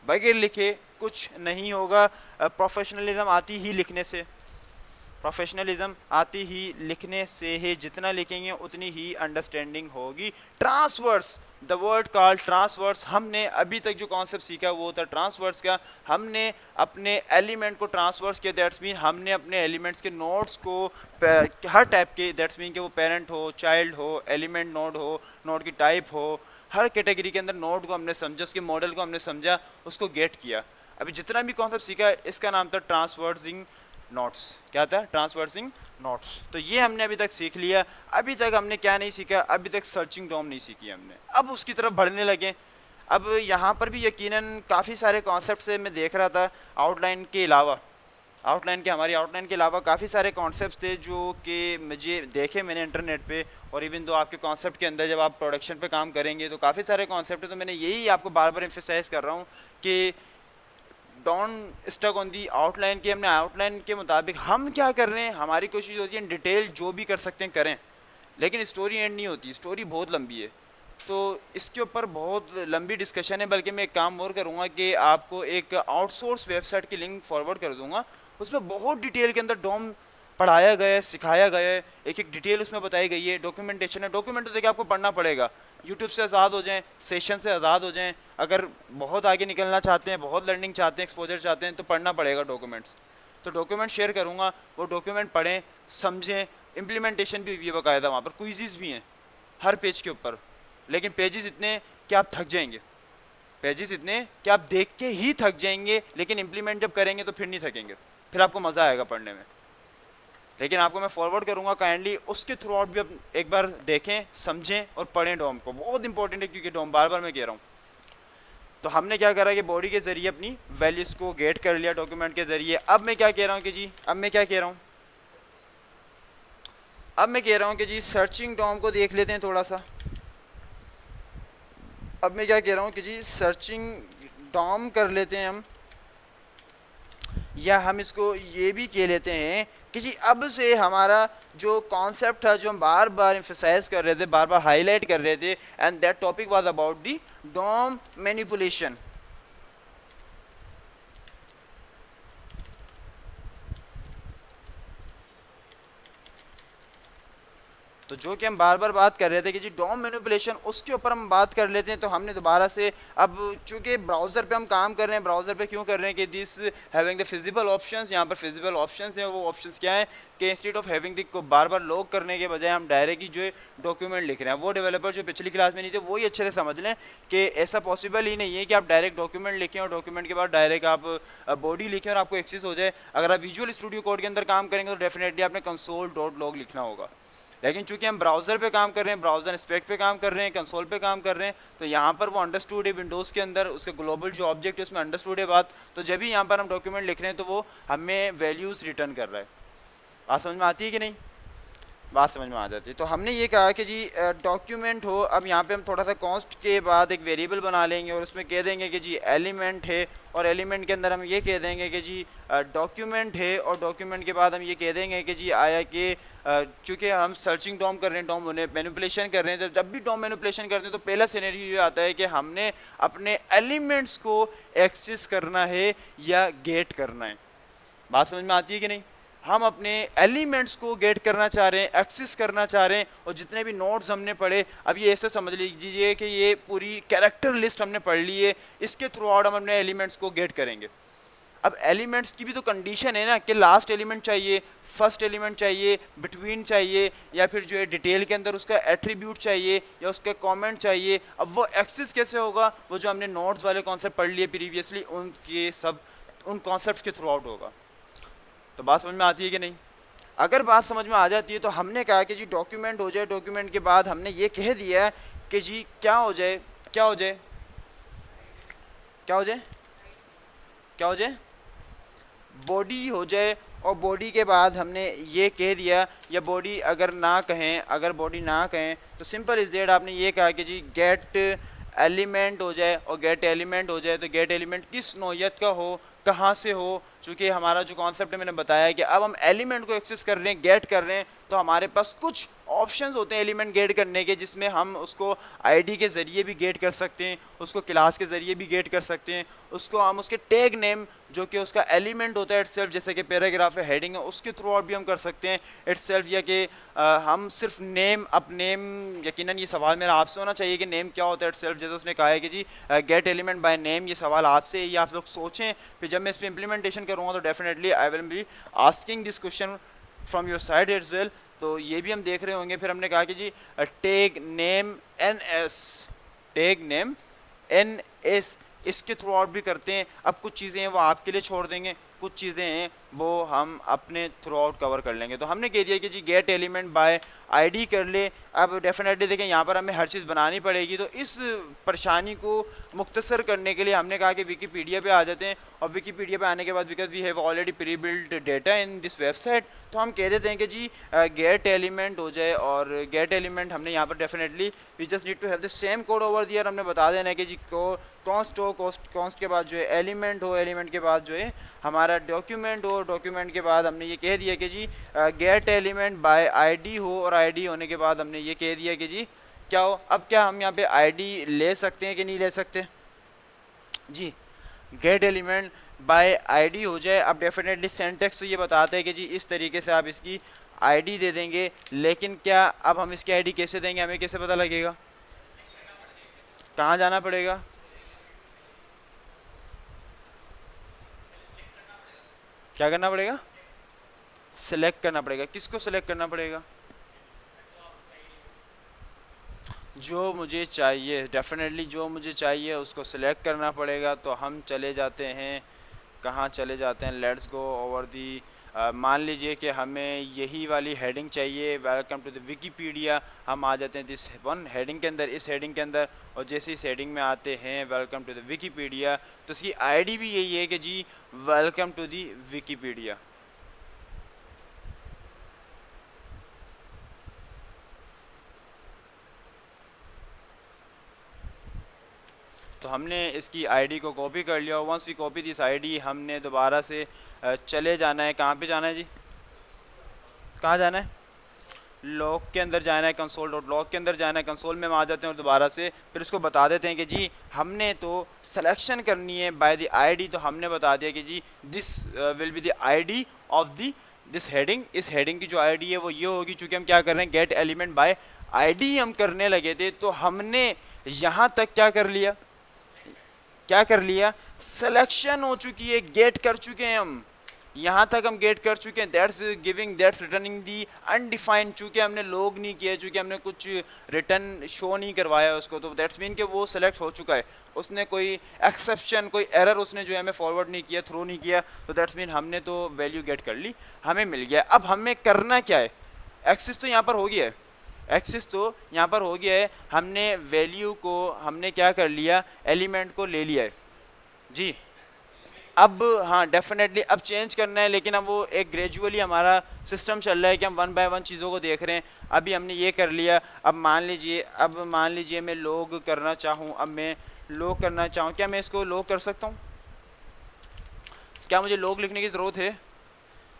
बगैर लिखे कुछ नहीं होगा। प्रोफेशनलिज्म आती ही लिखने से, प्रोफेशनलिज्म आती ही लिखने से है। जितना लिखेंगे उतनी ही अंडरस्टैंडिंग होगी। Transverse the word called transverse, हमने अभी तक जो कॉन्सेप्ट सीखा वो था ट्रांसवर्स का। हमने अपने एलिमेंट को ट्रांसवर्स किया, दैट्स मीन हमने अपने एलिमेंट्स के नोड्स को हर टाइप के, दैट्स मीन कि वो पेरेंट हो, चाइल्ड हो, एलिमेंट नोड हो, नोड की टाइप हो, हर कैटेगरी के अंदर नोड को हमने समझा, उसके मॉडल को हमने समझा, उसको गेट किया। अभी जितना भी कॉन्सेप्ट सीखा इसका नाम था ट्रांसवर्सिंग नोड्स। क्या था? Traversing nodes. तो ये हमने अभी तक सीख लिया। अभी तक हमने क्या नहीं सीखा? अभी तक सर्चिंग डॉम नहीं सीखी हमने। अब उसकी तरफ बढ़ने लगे। अब यहाँ पर भी यकीनन काफ़ी सारे कॉन्सेप्ट से मैं देख रहा था, आउटलाइन के अलावा, हमारी आउटलाइन के अलावा काफ़ी सारे कॉन्सेप्ट्स थे जो कि मुझे देखे मैंने इंटरनेट पे। और इवन तो आपके कॉन्सेप्ट के अंदर जब आप प्रोडक्शन पे काम करेंगे तो काफ़ी सारे कॉन्सेप्ट है, तो मैंने यही आपको बार बार एम्फेसाइज कर रहा हूँ कि don't stuck on the outline, की हमने आउटलाइन के मुताबिक हम क्या कर रहे हैं, हमारी कोशिश होती है डिटेल जो भी कर सकते हैं करें, लेकिन स्टोरी एंड नहीं होती, स्टोरी बहुत लंबी है। तो इसके ऊपर बहुत लंबी डिस्कशन है, बल्कि मैं एक काम और करूँगा कि आपको एक आउटसोर्स वेबसाइट की लिंक फॉरवर्ड कर दूंगा, उसमें बहुत डिटेल के अंदर डोम पढ़ाया गया है, सिखाया गया है, एक एक डिटेल उसमें बताई गई है। डॉक्यूमेंटेशन है, डॉक्यूमेंट तो देखिए आपको पढ़ना पड़ेगा, यूट्यूब से आज़ाद हो जाएं, सेशन से आज़ाद हो जाएं। अगर बहुत आगे निकलना चाहते हैं, बहुत लर्निंग चाहते हैं, एक्सपोजर चाहते हैं, तो पढ़ना पड़ेगा डॉक्यूमेंट्स। तो डॉक्यूमेंट शेयर करूँगा, वो डॉक्यूमेंट पढ़ें, समझें। इम्प्लीमेंटेशन भी हुई है बाकायदा, वहाँ पर क्विज़ भी हैं हर पेज के ऊपर, लेकिन पेजेस इतने कि आप थक जाएंगे, पेजेस इतने कि आप देख के ही थक जाएंगे, लेकिन इम्प्लीमेंट जब करेंगे तो फिर नहीं थकेंगे, फिर आपको मज़ा आएगा पढ़ने में। लेकिन आपको मैं फॉरवर्ड करूंगा, काइंडली उसके थ्रू आउट भी आप एक बार देखें, समझें और पढ़ें डोम को, बहुत इंपॉर्टेंट है, क्योंकि डोम बार बार मैं कह रहा हूँ। तो हमने क्या करा कि बॉडी के जरिए अपनी वैल्यूज़ को गेट कर लिया डॉक्यूमेंट के जरिए। अब मैं क्या कह रहा हूँ कि जी, अब मैं कह रहा हूँ कि जी सर्चिंग डोम को देख लेते हैं थोड़ा सा। अब मैं क्या कह रहा हूँ कि जी सर्चिंग डॉम कर लेते हैं हम, या हम इसको ये भी कह लेते हैं कि जी अब से हमारा जो कॉन्सेप्ट था, जो हम बार बार एम्फसाइज कर रहे थे, बार बार हाईलाइट कर रहे थे, and that topic was about the DOM manipulation. तो जो कि हम बार बार बात कर रहे थे कि जी डॉम मैनिपुलेशन, उसके ऊपर हम बात कर लेते हैं। तो हमने दोबारा से, अब चूंकि ब्राउज़र पे हम काम कर रहे हैं, ब्राउज़र पे क्यों कर रहे हैं कि this having the feasible options, यहाँ पर फिजिबल ऑप्शंस हैं। वो ऑप्शंस क्या है कि इंस्टेड ऑफ हैविंग द को बार बार लॉग करने के बजाय हम डायरेक्ट ही जो है डॉक्यूमेंट लिख रहे हैं। वो डेवलपर जो पिछली क्लास में नहीं थे वही अच्छे से समझ लें कि ऐसा पॉसिबल ही नहीं है कि आप डायरेक्ट डॉक्यूमेंट लिखें और डॉक्यूमेंट के बाद डायरेक्ट आप बॉडी लिखें और आपको एक्सेस हो जाए। अगर आप विजुअल स्टूडियो कोड के अंदर काम करेंगे तो डेफिनेटली आपने कंसोल डॉट लॉग लिखना होगा। लेकिन चूंकि हम ब्राउज़र पे काम कर रहे हैं, ब्राउज़र स्पेक पे काम कर रहे हैं, कंसोल पे काम कर रहे हैं, तो यहाँ पर वो अंडरस्टूड है विंडोज़ के अंदर, उसके ग्लोबल जो ऑब्जेक्ट है उसमें अंडरस्टूड है बात। तो जब भी यहाँ पर हम डॉक्यूमेंट लिख रहे हैं तो वो हमें वैल्यूज़ रिटर्न कर रहा है। बात समझ में आती है कि नहीं? बात समझ में आ जाती है। तो हमने ये कहा कि जी डॉक्यूमेंट हो, अब यहाँ पे हम थोड़ा सा कॉन्स्ट के बाद एक वेरिएबल बना लेंगे और उसमें कह देंगे कि जी एलिमेंट है, और एलिमेंट के अंदर हम ये कह देंगे कि जी डॉक्यूमेंट है, और डॉक्यूमेंट के बाद हम ये कह देंगे कि जी आया कि चूँकि हम सर्चिंग डॉम कर रहे हैं, डॉम मैनिपुलेशन कर रहे हैं, जब भी डॉम मैनिपुलेशन करते हैं तो पहला सिनेरियो ये आता है कि हमने अपने एलिमेंट्स को एक्सेस करना है या गेट करना है। बात समझ में आती है कि नहीं? हम अपने एलिमेंट्स को गेट करना चाह रहे हैं, एक्सेस करना चाह रहे हैं, और जितने भी नोड्स हमने पढ़े, अब ये ऐसे समझ लीजिए कि ये पूरी कैरेक्टर लिस्ट हमने पढ़ ली है, इसके थ्रू आउट हम अपने एलिमेंट्स को गेट करेंगे। अब एलिमेंट्स की भी तो कंडीशन है ना कि लास्ट एलिमेंट चाहिए, फर्स्ट एलिमेंट चाहिए, बिटवीन चाहिए, या फिर जो है डिटेल के अंदर उसका एट्रीब्यूट चाहिए या उसका कमेंट चाहिए। अब वो एक्सेस कैसे होगा? वो जो हमने नोड्स वाले कॉन्सेप्ट पढ़ लिए प्रीवियसली, उनके सब उन कॉन्सेप्ट के थ्रू आउट होगा। तो बात समझ में आती है कि नहीं? अगर बात समझ में आ जाती है तो हमने कहा कि जी डॉक्यूमेंट हो जाए, डॉक्यूमेंट के बाद हमने ये कह दिया है कि जी क्या हो जाए, क्या हो जाए, क्या हो जाए, क्या हो जाए, बॉडी हो जाए। और बॉडी के बाद हमने ये कह दिया, या बॉडी अगर ना कहें, अगर बॉडी ना कहें तो सिंपल इज दैट आपने ये कहा कि जी गेट एलिमेंट हो जाए, और गेट एलिमेंट हो जाए तो गेट एलिमेंट किस नौयत का हो, कहाँ से हो। चूँकि हमारा जो कॉन्सेप्ट है मैंने बताया कि अब हम एलिमेंट को एक्सेस कर रहे हैं, गेट कर रहे हैं, तो हमारे पास कुछ ऑप्शंस होते हैं एलिमेंट गेट करने के, जिसमें हम उसको आईडी के ज़रिए भी गेट कर सकते हैं, उसको क्लास के ज़रिए भी गेट कर सकते हैं, उसको हम उसके टैग नेम जो कि उसका एलिमेंट होता है इटसेल्फ, जैसे कि पैराग्राफ है, हेडिंग है, उसके थ्रू आउट भी हम कर सकते हैं इटसेल्फ। या कि हम सिर्फ नेम, अब नेम यकीनन ये सवाल मेरा आपसे होना चाहिए कि नेम क्या होता है इटसेल्फ। जैसे उसने कहा है कि जी गेट एलिमेंट बाय नेम, ये सवाल आपसे, ये आप लोग सोचें, फिर जब मैं इस पर इम्प्लीमेंटेशन करूँगा तो definitely I will be asking this question from your side as well. तो ये भी हम देख रहे होंगे। फिर हमने कहा कि जी tag name N S, tag name N S, इसके थ्रू आउट भी करते हैं। अब कुछ चीज़ें हैं वो आपके लिए छोड़ देंगे, कुछ चीज़ें हैं वो हम अपने थ्रू आउट कवर कर लेंगे। तो हमने कह दिया कि जी गेट एलिमेंट बाय आईडी कर ले। अब डेफिनेटली देखें यहाँ पर हमें हर चीज़ बनानी पड़ेगी, तो इस परेशानी को मुख्तसर करने के लिए हमने कहा कि विकीपीडिया पे आ जाते हैं। और विकीपीडिया पे आने के बाद, because we have already pre built data in this website, तो हम कह देते हैं कि जी गेट एलिमेंट हो जाए। और गेट एलिमेंट हमने यहाँ पर definitely we just need to have the same code over there. हमने बता देना है कि जी कॉन्स्ट हो, कॉन्स्ट के बाद जो है एलिमेंट हो, एलिमेंट के बाद जो है हमारा डॉक्यूमेंट हो, डॉक्यूमेंट के बाद हमने ये कह दिया कि जी गेट एलिमेंट बाय आईडी हो, और आईडी होने के बाद हमने ये कह दिया कि जी क्या हो। अब क्या हम यहाँ पे आईडी ले सकते हैं कि नहीं ले सकते? जी गेट एलिमेंट बाय आईडी हो जाए। अब डेफिनेटली सिंटैक्स तो ये बताते हैं कि जी इस तरीके से आप इसकी आईडी दे देंगे, लेकिन क्या अब हम इसकी आईडी कैसे देंगे, हमें कैसे पता लगेगा, कहाँ जाना पड़ेगा? क्या करना पड़ेगा? सिलेक्ट करना पड़ेगा। किसको सिलेक्ट करना पड़ेगा? जो मुझे चाहिए, डेफिनेटली जो मुझे चाहिए उसको सिलेक्ट करना पड़ेगा। तो हम चले जाते हैं, कहाँ चले जाते हैं, लेट्स गो ओवर दी, मान लीजिए कि हमें यही वाली हेडिंग चाहिए, वेलकम टू द विकीपीडिया। हम आ जाते हैं दिस वन हेडिंग के अंदर, इस हेडिंग के अंदर, और जैसे इस हेडिंग में आते हैं वेलकम टू द विकीपीडिया, तो इसकी आईडी भी यही है कि जी वेलकम टू दी विकीपीडिया। तो हमने इसकी आईडी को कॉपी कर लिया। Once we copy this ID, हमने दोबारा से चले जाना है। कहाँ पे जाना है जी? कहाँ जाना है? लॉग के अंदर जाना है, कंसोल डॉट लॉग के अंदर जाना है। कंसोल में हम आ जाते हैं और दोबारा से फिर उसको बता देते हैं कि जी हमने तो सिलेक्शन करनी है बाय द आईडी। तो हमने बता दिया कि जी this will be the ID of the this heading. इस हेडिंग की जो आईडी है वो ये होगी। चूँकि हम क्या कर रहे हैं, गेट एलिमेंट बाय आईडी हम करने लगे थे, तो हमने यहाँ तक क्या कर लिया, क्या कर लिया, सिलेक्शन हो चुकी है, गेट कर चुके हैं हम, यहाँ तक हम गेट कर चुके हैं। That's giving, that's returning the undefined. चूँकि हमने लॉग नहीं किया, चूँकि हमने कुछ रिटर्न शो नहीं करवाया उसको, तो दैट्स मीन कि वो सिलेक्ट हो चुका है। उसने कोई एक्सेप्शन, कोई एरर उसने जो है हमें फॉरवर्ड नहीं किया, थ्रो नहीं किया, तो दैट्स मीन हमने तो वैल्यू गेट कर ली, हमें मिल गया। अब हमें करना क्या है, एक्सेस तो यहाँ पर हो गया है, एक्सेस तो यहाँ पर हो गया है। हमने वैल्यू को हमने क्या कर लिया, एलिमेंट को ले लिया है जी। अब हाँ डेफिनेटली अब चेंज करना है, लेकिन अब वो एक ग्रेजुअली हमारा सिस्टम चल रहा है कि हम वन बाय वन चीज़ों को देख रहे हैं। अभी हमने ये कर लिया। अब मान लीजिए मैं लॉग करना चाहूँ, अब मैं लॉग करना चाहूँ, क्या मैं इसको लॉग कर सकता हूँ? क्या मुझे लॉग लिखने की ज़रूरत है?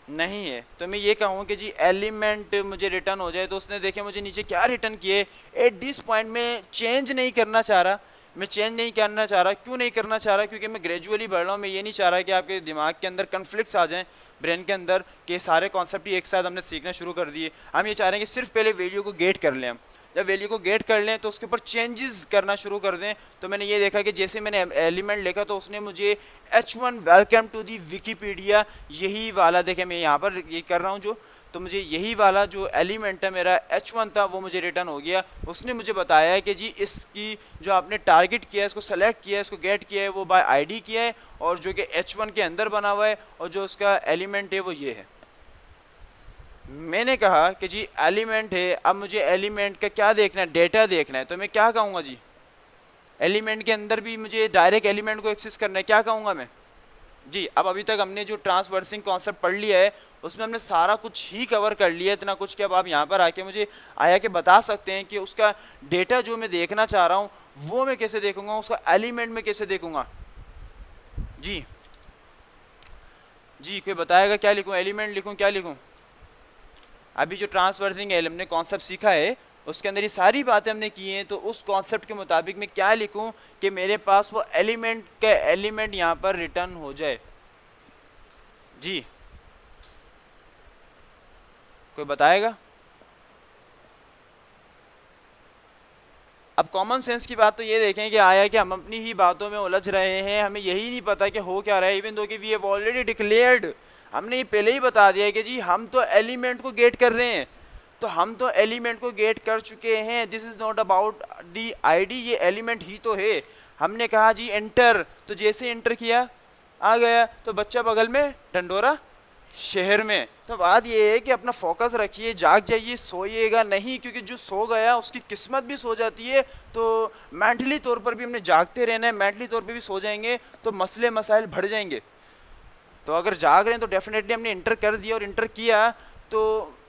नहीं है। तो मैं ये कहूँ कि जी एलिमेंट मुझे रिटर्न हो जाए। तो उसने देखे मुझे नीचे क्या रिटर्न किए, एट दिस पॉइंट में चेंज नहीं करना चाह रहा, मैं चेंज नहीं करना चाह रहा। क्यों नहीं करना चाह रहा? क्योंकि मैं ग्रेजुअली बढ़ रहा हूँ। मैं ये नहीं चाह रहा कि आपके दिमाग के अंदर कन्फ्लिक्ट्स आ जाएं, ब्रेन के अंदर, कि सारे कॉन्सेप्ट ही एक साथ हमने सीखना शुरू कर दिए। हम ये चाह रहे हैं कि सिर्फ पहले वैल्यू को गेट कर लें। हम जब वैल्यू को गेट कर लें तो उसके ऊपर चेंजेस करना शुरू कर दें। तो मैंने ये देखा कि जैसे मैंने एलिमेंट लिखा तो उसने मुझे H1 welcome to the Wikipedia, यही वाला देखे मैं यहाँ पर ये कर रहा हूँ जो, तो मुझे यही वाला जो एलिमेंट है मेरा H1 था वो मुझे रिटर्न हो गया। उसने मुझे बताया है कि जी इसकी जो आपने टारगेट किया है, इसको सेलेक्ट किया है, इसको गेट किया है, वो बाय आईडी किया है, और जो कि H1 के अंदर बना हुआ है, और जो उसका एलिमेंट है वो ये है। मैंने कहा कि जी एलिमेंट है, अब मुझे एलिमेंट का क्या देखना है, डेटा देखना है। तो मैं क्या कहूँगा जी, एलिमेंट के अंदर भी मुझे डायरेक्ट एलिमेंट को एक्सेस करना है, क्या कहूँगा मैं जी। अब अभी तक हमने जो ट्रांसवर्सिंग कॉन्सेप्ट पढ़ लिया है उसमें हमने सारा कुछ ही कवर कर लिया है, इतना कुछ कि अब आप यहाँ पर आके मुझे आया के बता सकते हैं कि उसका डेटा जो मैं देखना चाह रहा हूँ वो मैं कैसे देखूंगा, उसका एलिमेंट में कैसे देखूंगा जी। जी कोई बताएगा क्या लिखूँ, एलिमेंट लिखूँ, क्या लिखूँ? अभी जो ट्रांसवर्सिंग हमने कॉन्सेप्ट सीखा है उसके अंदर ये सारी बातें हमने की हैं, तो उस कॉन्सेप्ट के मुताबिक मैं क्या लिखूं कि मेरे पास वो एलिमेंट का एलिमेंट यहाँ पर रिटर्न हो जाए। जी, कोई बताएगा? अब कॉमन सेंस की बात तो ये देखें कि आया कि हम अपनी ही बातों में उलझ रहे हैं, हमें यही नहीं पता कि हो क्या रहा है, इवन दो कि वी हैव ऑलरेडी डिक्लेयर्ड, हमने ये पहले ही बता दिया है कि जी हम तो एलिमेंट को गेट कर रहे हैं, तो हम तो एलिमेंट को गेट कर चुके हैं, this is not about the ID, ये एलिमेंट ही तो है। हमने कहा जी एंटर, तो जैसे एंटर किया आ गया, तो बच्चा बगल में डंडोरा शहर में। तो बात ये है कि अपना फोकस रखिए, जाग जाइए, सोइएगा नहीं, क्योंकि जो सो गया उसकी किस्मत भी सो जाती है। तो मेंटली तौर पर भी हमने जागते रहना है, मेंटली तौर पर भी सो जाएंगे तो मसले मसाइल बढ़ जाएंगे। तो अगर जाग रहे हैं तो डेफिनेटली हमने इंटर कर दिया, और इंटर किया तो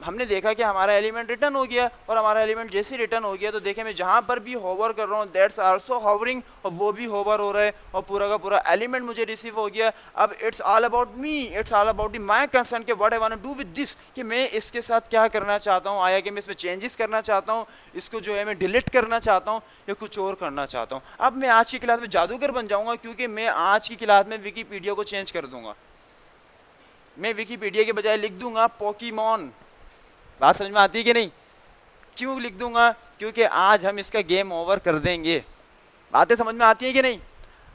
हमने देखा कि हमारा एलिमेंट रिटर्न हो गया, और हमारा एलिमेंट जैसे ही रिटर्न हो गया तो देखें मैं जहाँ पर भी होवर कर रहा हूँ दैट्स आल्सो होवरिंग, और वो भी होवर हो रहा है, और पूरा का पूरा एलिमेंट मुझे रिसीव हो गया। अब it's all about me, it's all about my concern के what I want to do with this, कि मैं इसके साथ क्या करना चाहता हूँ, आया कि मैं इसमें चेंजेस करना चाहता हूँ, इसको जो है मैं डिलीट करना चाहता हूँ, या कुछ और करना चाहता हूँ। अब मैं आज की क्लास में जादूगर बन जाऊँगा, क्योंकि मैं आज की क्लास में विकीपीडिया को चेंज कर दूंगा। मैं विकीपीडिया के बजाय लिख दूंगा पोकीमॉन। बात समझ में आती है कि नहीं? क्यों लिख दूंगा? क्योंकि आज हम इसका गेम ओवर कर देंगे। बातें समझ में आती है कि नहीं?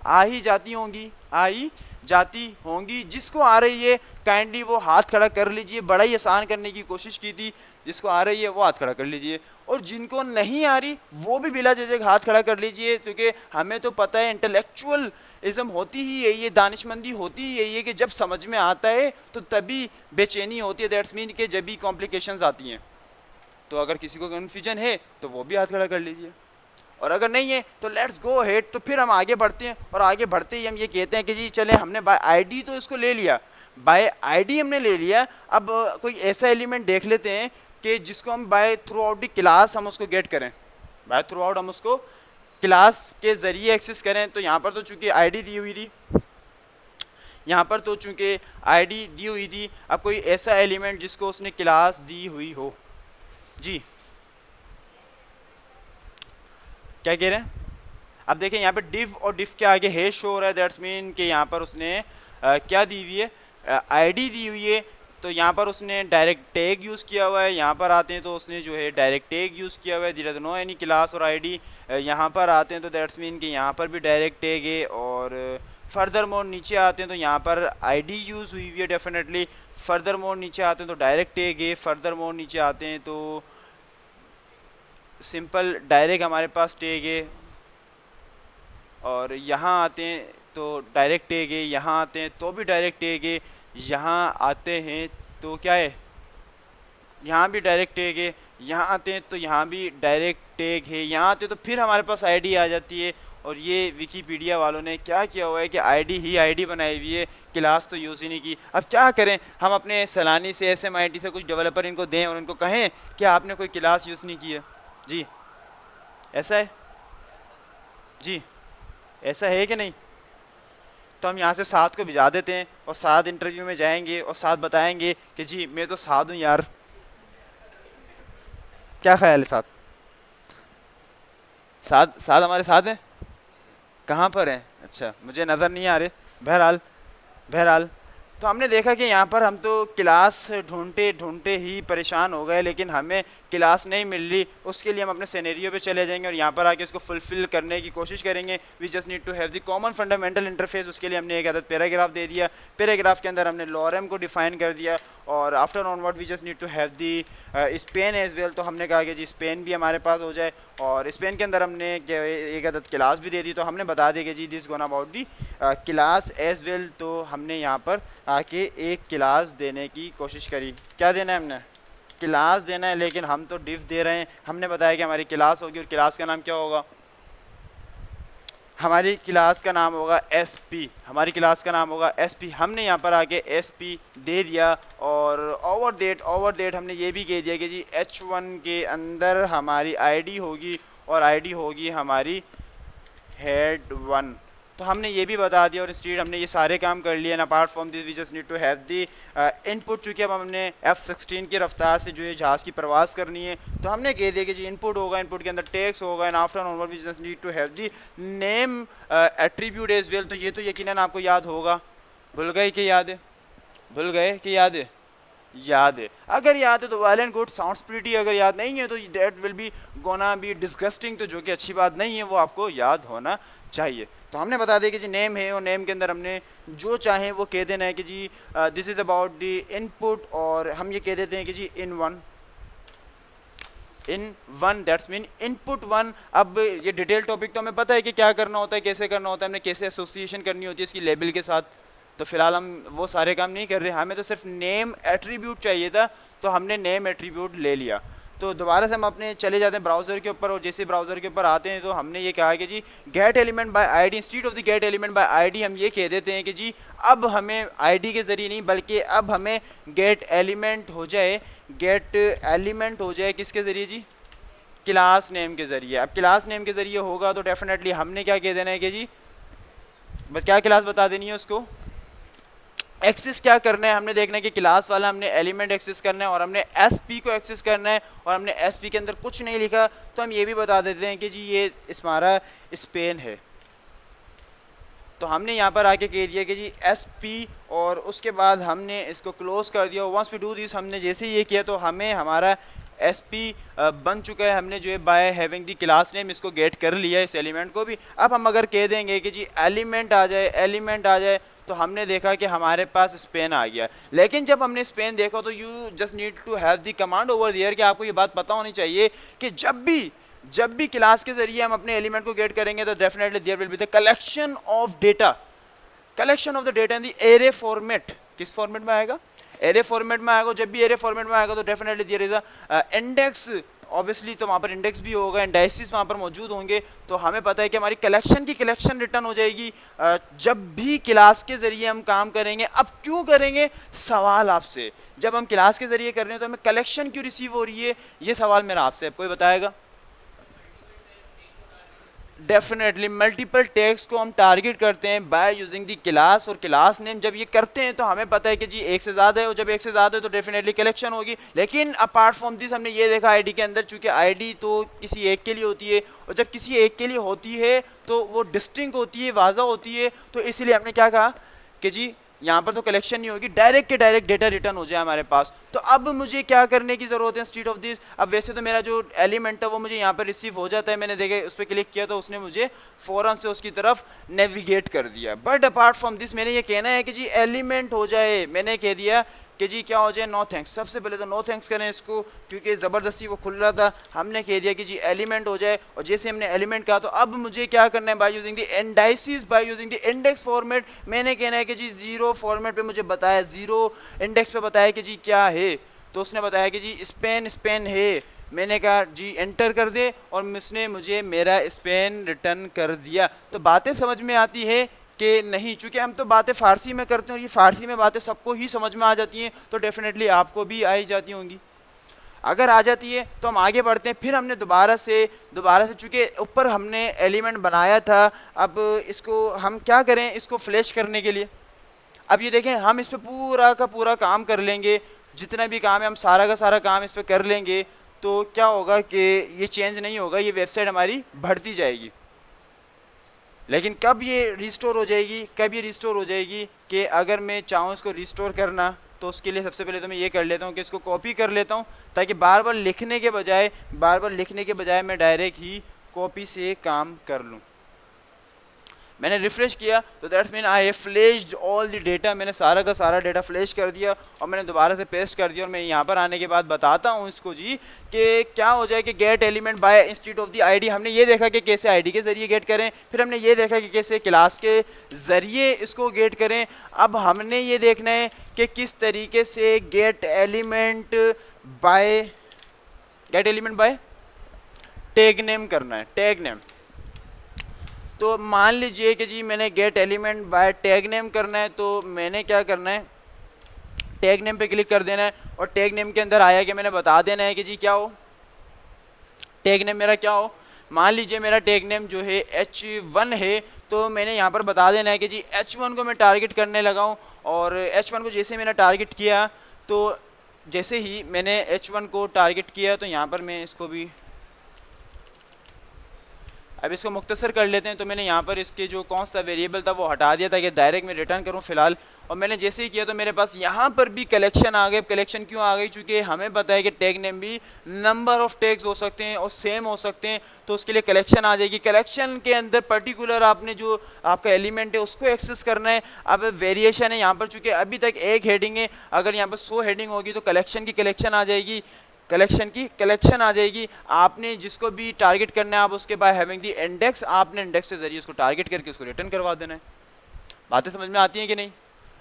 आ ही जाती होंगी, आ ही जाती होंगी। जिसको आ रही है काइंडली वो हाथ खड़ा कर लीजिए, बड़ा ही आसान करने की कोशिश की थी, जिसको आ रही है वो हाथ खड़ा कर लीजिए, और जिनको नहीं आ रही वो भी बिला झिझक हाथ खड़ा कर लीजिए, क्योंकि हमें तो पता है इंटेलेक्चुअल इज़म होती ही यही है, दानिशमंदी होती ही यही है कि जब समझ में आता है तो तभी बेचैनी होती है, दैट्स मीन कि जब भी कॉम्प्लिकेशंस आती हैं। तो अगर किसी को कन्फ्यूजन है तो वो भी हाथ खड़ा कर लीजिए, और अगर नहीं है तो लेट्स गो हेड। तो फिर हम आगे बढ़ते हैं, और आगे बढ़ते ही हम ये कहते हैं कि जी चले हमने बाय आईडी तो इसको ले लिया, बाय आईडी हमने ले लिया, अब कोई ऐसा एलिमेंट देख लेते हैं कि जिसको हम by throughout the class हम उसको गेट करें, बाय थ्रू आउट हम उसको क्लास के जरिए एक्सेस करें। तो यहाँ पर तो चूंकि आईडी दी हुई थी, यहाँ पर तो चूंकि आईडी दी हुई थी, अब कोई ऐसा एलिमेंट जिसको उसने क्लास दी हुई हो। जी क्या कह रहे हैं? अब देखें यहाँ पे डिव और डिव के आगे है शो हो रहा है, दैट्स मीन कि यहाँ पर उसने क्या दी हुई है, आईडी दी हुई है। तो यहाँ पर उसने डायरेक्ट टैग यूज़ किया हुआ है, यहाँ पर आते हैं तो उसने जो है डायरेक्ट टैग यूज़ किया हुआ है, there is no any class और आईडी। यहाँ पर आते हैं तो दैट्स मीन कि यहाँ पर भी डायरेक्ट टैग है, और फर्दर मोर नीचे आते हैं तो यहाँ पर आईडी यूज़ हुई हुई है डेफिनेटली। फर्दर मोर नीचे आते हैं तो डायरेक्ट टैग है, फर्दर मोर नीचे आते हैं तो सिंपल डायरेक्ट हमारे पास टैग है, और यहाँ आते हैं तो डायरेक्ट टैग है, यहाँ आते हैं तो भी डायरेक्ट टैग है, यहाँ आते हैं तो क्या है, यहाँ भी डायरेक्ट टैग है, यहाँ आते हैं तो यहाँ भी डायरेक्ट टैग है, यहाँ आते हैं तो फिर हमारे पास आईडी आ जाती है। और ये विकीपीडिया वालों ने क्या किया हुआ है कि आईडी ही आईडी बनाई हुई है, क्लास तो यूज़ ही नहीं की। अब क्या करें, हम अपने सैलानी से SMIT से कुछ डेवलपर इनको दें और इनको कहें कि आपने कोई क्लास यूज़ नहीं की है? जी ऐसा है? जी ऐसा है कि नहीं? तो हम यहाँ से साद को भिजा देते हैं, और साद इंटरव्यू में जाएंगे और साद बताएंगे कि जी मैं तो साद हूँ यार। क्या ख्याल है साद? साद साद हमारे साथ हैं? कहाँ पर हैं? अच्छा मुझे नज़र नहीं आ रहे। बहरहाल बहरहाल तो हमने देखा कि यहाँ पर हम तो क्लास ढूंढते ढूंढते ही परेशान हो गए, लेकिन हमें क्लास नहीं मिल रही। उसके लिए हम अपने सिनेरियो पे चले जाएंगे और यहाँ पर आके इसको फुलफिल करने की कोशिश करेंगे। We just need to have the common fundamental interface. उसके लिए हमने एक आदत पैराग्राफ दे दिया, पैराग्राफ के अंदर हमने लॉरम को डिफाइन कर दिया, और after onward we just need to have the span as well. तो हमने कहा कि जी स्पेन भी हमारे पास हो जाए, और स्पेन के अंदर हमने एक आदत क्लास भी दे दी। तो हमने बता दिया कि जी this gonna about the class as well. तो हमने यहाँ पर आके एक क्लास देने की कोशिश करी। क्या देना है? हमने क्लास देना है, लेकिन हम तो डिव दे रहे हैं। हमने बताया कि हमारी क्लास होगी, और क्लास का नाम क्या होगा? हमारी क्लास का नाम होगा SP। हमारी क्लास का नाम होगा SP। हमने यहाँ पर आके SP दे दिया, और ओवर डेट हमने ये भी कह दिया कि जी H1 के अंदर हमारी ID होगी, और ID होगी हमारी head1। तो हमने ये भी बता दिया, और स्ट्रीट हमने ये सारे काम कर लिए। Apart from this we just need to have the input. चूँकि अब हमने F-16 की रफ्तार से जो है जहाज़ की प्रवास करनी है, तो हमने कह दिया कि जी इनपुट होगा, इनपुट के अंदर टेक्स्ट होगा, and after onward we just need to have the name attribute as well. तो ये तो यकीनन आपको याद होगा, भूल गए कि याद है? भूल गए कि याद है? याद है, अगर याद है तो well and good, sounds pretty. अगर याद नहीं है तो that will be gonna be disgusting, तो जो कि अच्छी बात नहीं है, वो आपको याद होना चाहिए। तो हमने बता दिया कि जी नेम है, और नेम के अंदर हमने जो चाहे वो कह देना है कि जी this is about the input, और हम ये कह देते हैं कि जी in one that's mean input one. अब ये डिटेल टॉपिक तो हमें पता है कि क्या करना होता है, कैसे करना होता है, हमने कैसे एसोसिएशन करनी होती है इसकी लेबल के साथ, तो फिलहाल हम वो सारे काम नहीं कर रहे, हमें तो सिर्फ नेम एट्रीब्यूट चाहिए था, तो हमने नेम एट्रीब्यूट ले लिया। तो दोबारा से हम अपने चले जाते हैं ब्राउज़र के ऊपर, और जैसे ब्राउज़र के ऊपर आते हैं तो हमने ये कहा कि जी get element by ID, instead of the get element by ID हम ये कह देते हैं कि जी अब हमें आईडी के ज़रिए नहीं, बल्कि अब हमें गेट एलिमेंट हो जाए, गेट एलिमेंट हो जाए किसके ज़रिए जी? क्लास नेम के ज़रिए। अब क्लास नेम के ज़रिए होगा तो डेफिनेटली हमने क्या कह देना है कि जी बस क्या क्लास बता देनी है उसको, एक्सेस क्या करना है, हमने देखना है कि क्लास वाला हमने एलिमेंट एक्सेस करना है, और हमने एसपी को एक्सेस करना है, और हमने एसपी के अंदर कुछ नहीं लिखा तो हम ये भी बता देते हैं कि जी ये हमारा स्पेन है। तो हमने यहाँ पर आके कह दिया कि जी एसपी, और उसके बाद हमने इसको क्लोज कर दिया। वंस वी डू दिस, हमने जैसे ये किया तो हमें हमारा एसपी बन चुका है, हमने जो है by having the class name इसको गेट कर लिया इस एलिमेंट को भी। अब हम अगर कह देंगे कि जी एलिमेंट आ जाए, एलिमेंट आ जाए, तो हमने देखा कि हमारे पास स्पेन आ गया। लेकिन जब हमने स्पेन देखा तो you just need to have the command over there, कि आपको ये बात पता होनी चाहिए कि जब भी क्लास के जरिए हम अपने एलिमेंट को गेट करेंगे तो definitely there will be the collection of data, collection of the data in the array format. किस फॉर्मेट में आएगा? एरे फॉर्मेट में आएगा। जब भी एरे फॉर्मेट में आएगा तो definitely there is a index, obviously तो वहाँ पर इंडेक्स भी होगा, इंडाइसिस वहाँ पर मौजूद होंगे, तो हमें पता है कि हमारी कलेक्शन की कलेक्शन रिटर्न हो जाएगी जब भी क्लास के ज़रिए हम काम करेंगे। अब क्यों करेंगे? सवाल आपसे, जब हम क्लास के ज़रिए कर रहे हैं तो हमें कलेक्शन क्यों रिसीव हो रही है, ये सवाल मेरा आपसे, कोई बताएगा? डेफिनेटली मल्टीपल टैग्स को हम टारगेट करते हैं बाय यूजिंग दी क्लास और क्लास नेम। जब ये करते हैं तो हमें पता है कि जी एक से ज़्यादा है, और जब एक से ज़्यादा है तो डेफिनेटली कलेक्शन होगी। लेकिन अपार्ट फ्रॉम दिस हमने ये देखा आईडी के अंदर, चूंकि आईडी तो किसी एक के लिए होती है, और जब किसी एक के लिए होती है तो वो डिस्टिंक्ट होती है, वाज़ा होती है, तो इसीलिए हमने क्या कहा कि जी यहाँ पर तो कलेक्शन नहीं होगी, डायरेक्ट के डायरेक्ट डेटा रिटर्न हो जाए हमारे पास। तो अब मुझे क्या करने की ज़रूरत है इंस्टीड ऑफ दिस? अब वैसे तो मेरा जो एलिमेंट है वो मुझे यहाँ पर रिसीव हो जाता है, मैंने देखा उस पर क्लिक किया तो उसने मुझे फ़ौरन से उसकी तरफ नेविगेट कर दिया। बट अपार्ट फ्रॉम दिस मैंने ये कहना है कि जी एलिमेंट हो जाए, मैंने कह दिया कि जी क्या हो जाए, नो थैंक्स। सबसे पहले तो नो थैंक्स करें इसको, क्योंकि ज़बरदस्ती वो खुल रहा था। हमने कह दिया कि जी एलिमेंट हो जाए, और जैसे हमने एलिमेंट कहा तो अब मुझे क्या करना है, by using the indices, by using the index format, मैंने कहना है कि जी जीरो फॉर्मेट पे मुझे बताया, जीरो इंडेक्स पे बताया कि जी क्या है, तो उसने बताया कि जी स्पेन स्पेन है। मैंने कहा जी एंटर कर दे, और उसने मुझे मेरा स्पेन रिटर्न कर दिया। तो बातें समझ में आती है कि नहीं? चूंकि हम तो बातें फ़ारसी में करते हैं और ये फ़ारसी में बातें सबको ही समझ में आ जाती हैं, तो डेफिनेटली आपको भी आई जाती होंगी। अगर आ जाती है तो हम आगे बढ़ते हैं। फिर हमने दोबारा से चूंकि ऊपर हमने एलिमेंट बनाया था, अब इसको हम क्या करें, इसको फ्लैश करने के लिए अब ये देखें हम इस पर पूरा का पूरा काम कर लेंगे, जितना भी काम है हम सारा का सारा काम इस पर कर लेंगे, तो क्या होगा कि ये चेंज नहीं होगा, ये वेबसाइट हमारी बढ़ती जाएगी। लेकिन कब ये रिस्टोर हो जाएगी, कब ये रिस्टोर हो जाएगी कि अगर मैं चाहूँ इसको रिस्टोर करना, तो उसके लिए सबसे पहले तो मैं ये कर लेता हूँ कि इसको कॉपी कर लेता हूँ, ताकि बार बार लिखने के बजाय मैं डायरेक्ट ही कॉपी से काम कर लूँ। मैंने रिफ्रेश किया तो that's mean I have flashed all the data, मैंने सारा का सारा डेटा फ्लैश कर दिया और मैंने दोबारा से पेस्ट कर दिया। और मैं यहाँ पर आने के बाद बताता हूँ इसको जी कि क्या हो जाए कि gate element bye institute of the ID. हमने ये देखा कि कैसे आईडी के ज़रिए गेट करें, फिर हमने ये देखा कि कैसे क्लास के ज़रिए इसको गेट करें। अब हमने ये देखना है कि किस तरीके से gate element bye tag name करना है, टैग नेम। तो मान लीजिए कि जी मैंने gate element bye tag name करना है, तो मैंने क्या करना है, टैग नेम पे क्लिक कर देना है और टैग नेम के अंदर आया कि मैंने बता देना है कि जी क्या हो, टैग नेम मेरा क्या हो। मान लीजिए मेरा टैग नेम जो है H1 है, तो मैंने यहाँ पर बता देना है कि जी H1 को मैं टारगेट करने लगा हूँ। और H1 को जैसे मैंने टारगेट किया, तो जैसे ही मैंने H1 को टारगेट किया तो यहाँ पर मैं इसको भी अब इसको मुख्तसर कर लेते हैं। तो मैंने यहाँ पर इसके जो कौन सा वेरिएबल था वो हटा दिया ताकि डायरेक्ट मैं रिटर्न करूँ फ़िलहाल। और मैंने जैसे ही किया तो मेरे पास यहाँ पर भी कलेक्शन आ गए। कलेक्शन क्यों आ गई? चूँकि हमें पता है कि टैग नेम भी नंबर ऑफ़ टैग्स हो सकते हैं और सेम हो सकते हैं, तो उसके लिए कलेक्शन आ जाएगी। कलेक्शन के अंदर पर्टिकुलर आपने जो आपका एलिमेंट है उसको एक्सेस करना है। अब वेरिएशन है यहाँ पर, चूँकि अभी तक एक हेडिंग है, अगर यहाँ पर 100 हेडिंग होगी तो कलेक्शन की कलेक्शन आ जाएगी, कलेक्शन की कलेक्शन आ जाएगी। आपने जिसको भी टारगेट करना है आप उसके बाय हैविंग दी इंडेक्स, आपने इंडेक्स के जरिए उसको टारगेट करके उसको रिटर्न करवा देना है। बातें समझ में आती हैं कि नहीं?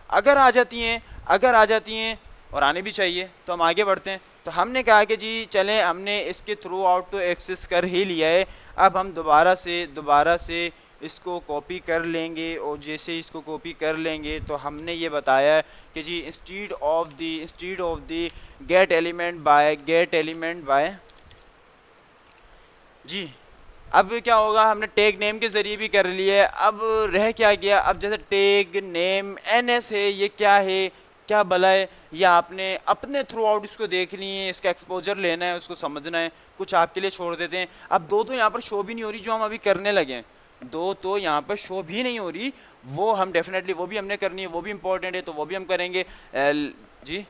अगर आ जाती हैं, अगर आ जाती हैं और आने भी चाहिए, तो हम आगे बढ़ते हैं। तो हमने कहा कि जी चलें, हमने इसके थ्रू आउट तो एक्सेस कर ही लिया है, अब हम दोबारा से इसको कॉपी कर लेंगे। और जैसे इसको कॉपी कर लेंगे तो हमने ये बताया कि जी instead of the get element by जी, अब क्या होगा, हमने टैग नेम के ज़रिए भी कर लिया है। अब रह क्या गया? अब जैसे टैग नेम एनएस है, ये क्या है, क्या भला है, या आपने अपने थ्रू आउट इसको देखनी है, इसका एक्सपोजर लेना है, उसको समझना है। कुछ आपके लिए छोड़ देते हैं। अब दो तो यहाँ पर शो भी नहीं हो रही जो हम अभी करने लगे हैं, दो तो यहाँ पर शो भी नहीं हो रही, वो हम डेफिनेटली वो भी हमने करनी है, वो भी इंपॉर्टेंट है, तो वो भी हम करेंगे। जी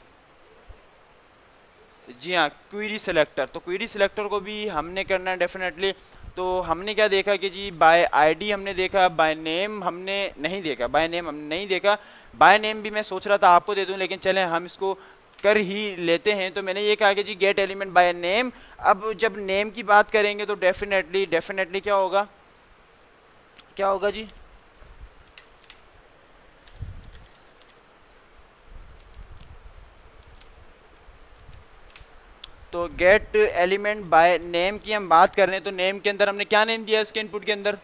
जी हाँ, क्वेरी सिलेक्टर, तो क्वेरी सिलेक्टर को भी हमने करना है डेफिनेटली। तो हमने क्या देखा कि जी बाय आईडी हमने देखा, बाय नेम हमने नहीं देखा, बाय नेम भी मैं सोच रहा था आपको दे दूं, लेकिन चलें हम इसको कर ही लेते हैं। तो मैंने ये कहा कि जी गेट एलिमेंट बाय नेम। अब जब नेम की बात करेंगे तो डेफिनेटली क्या होगा जी? तो गेट एलिमेंट बाय नेम की हम बात कर रहे हैं, तो नेम के अंदर हमने क्या नेम दिया है इसके इनपुट के अंदर?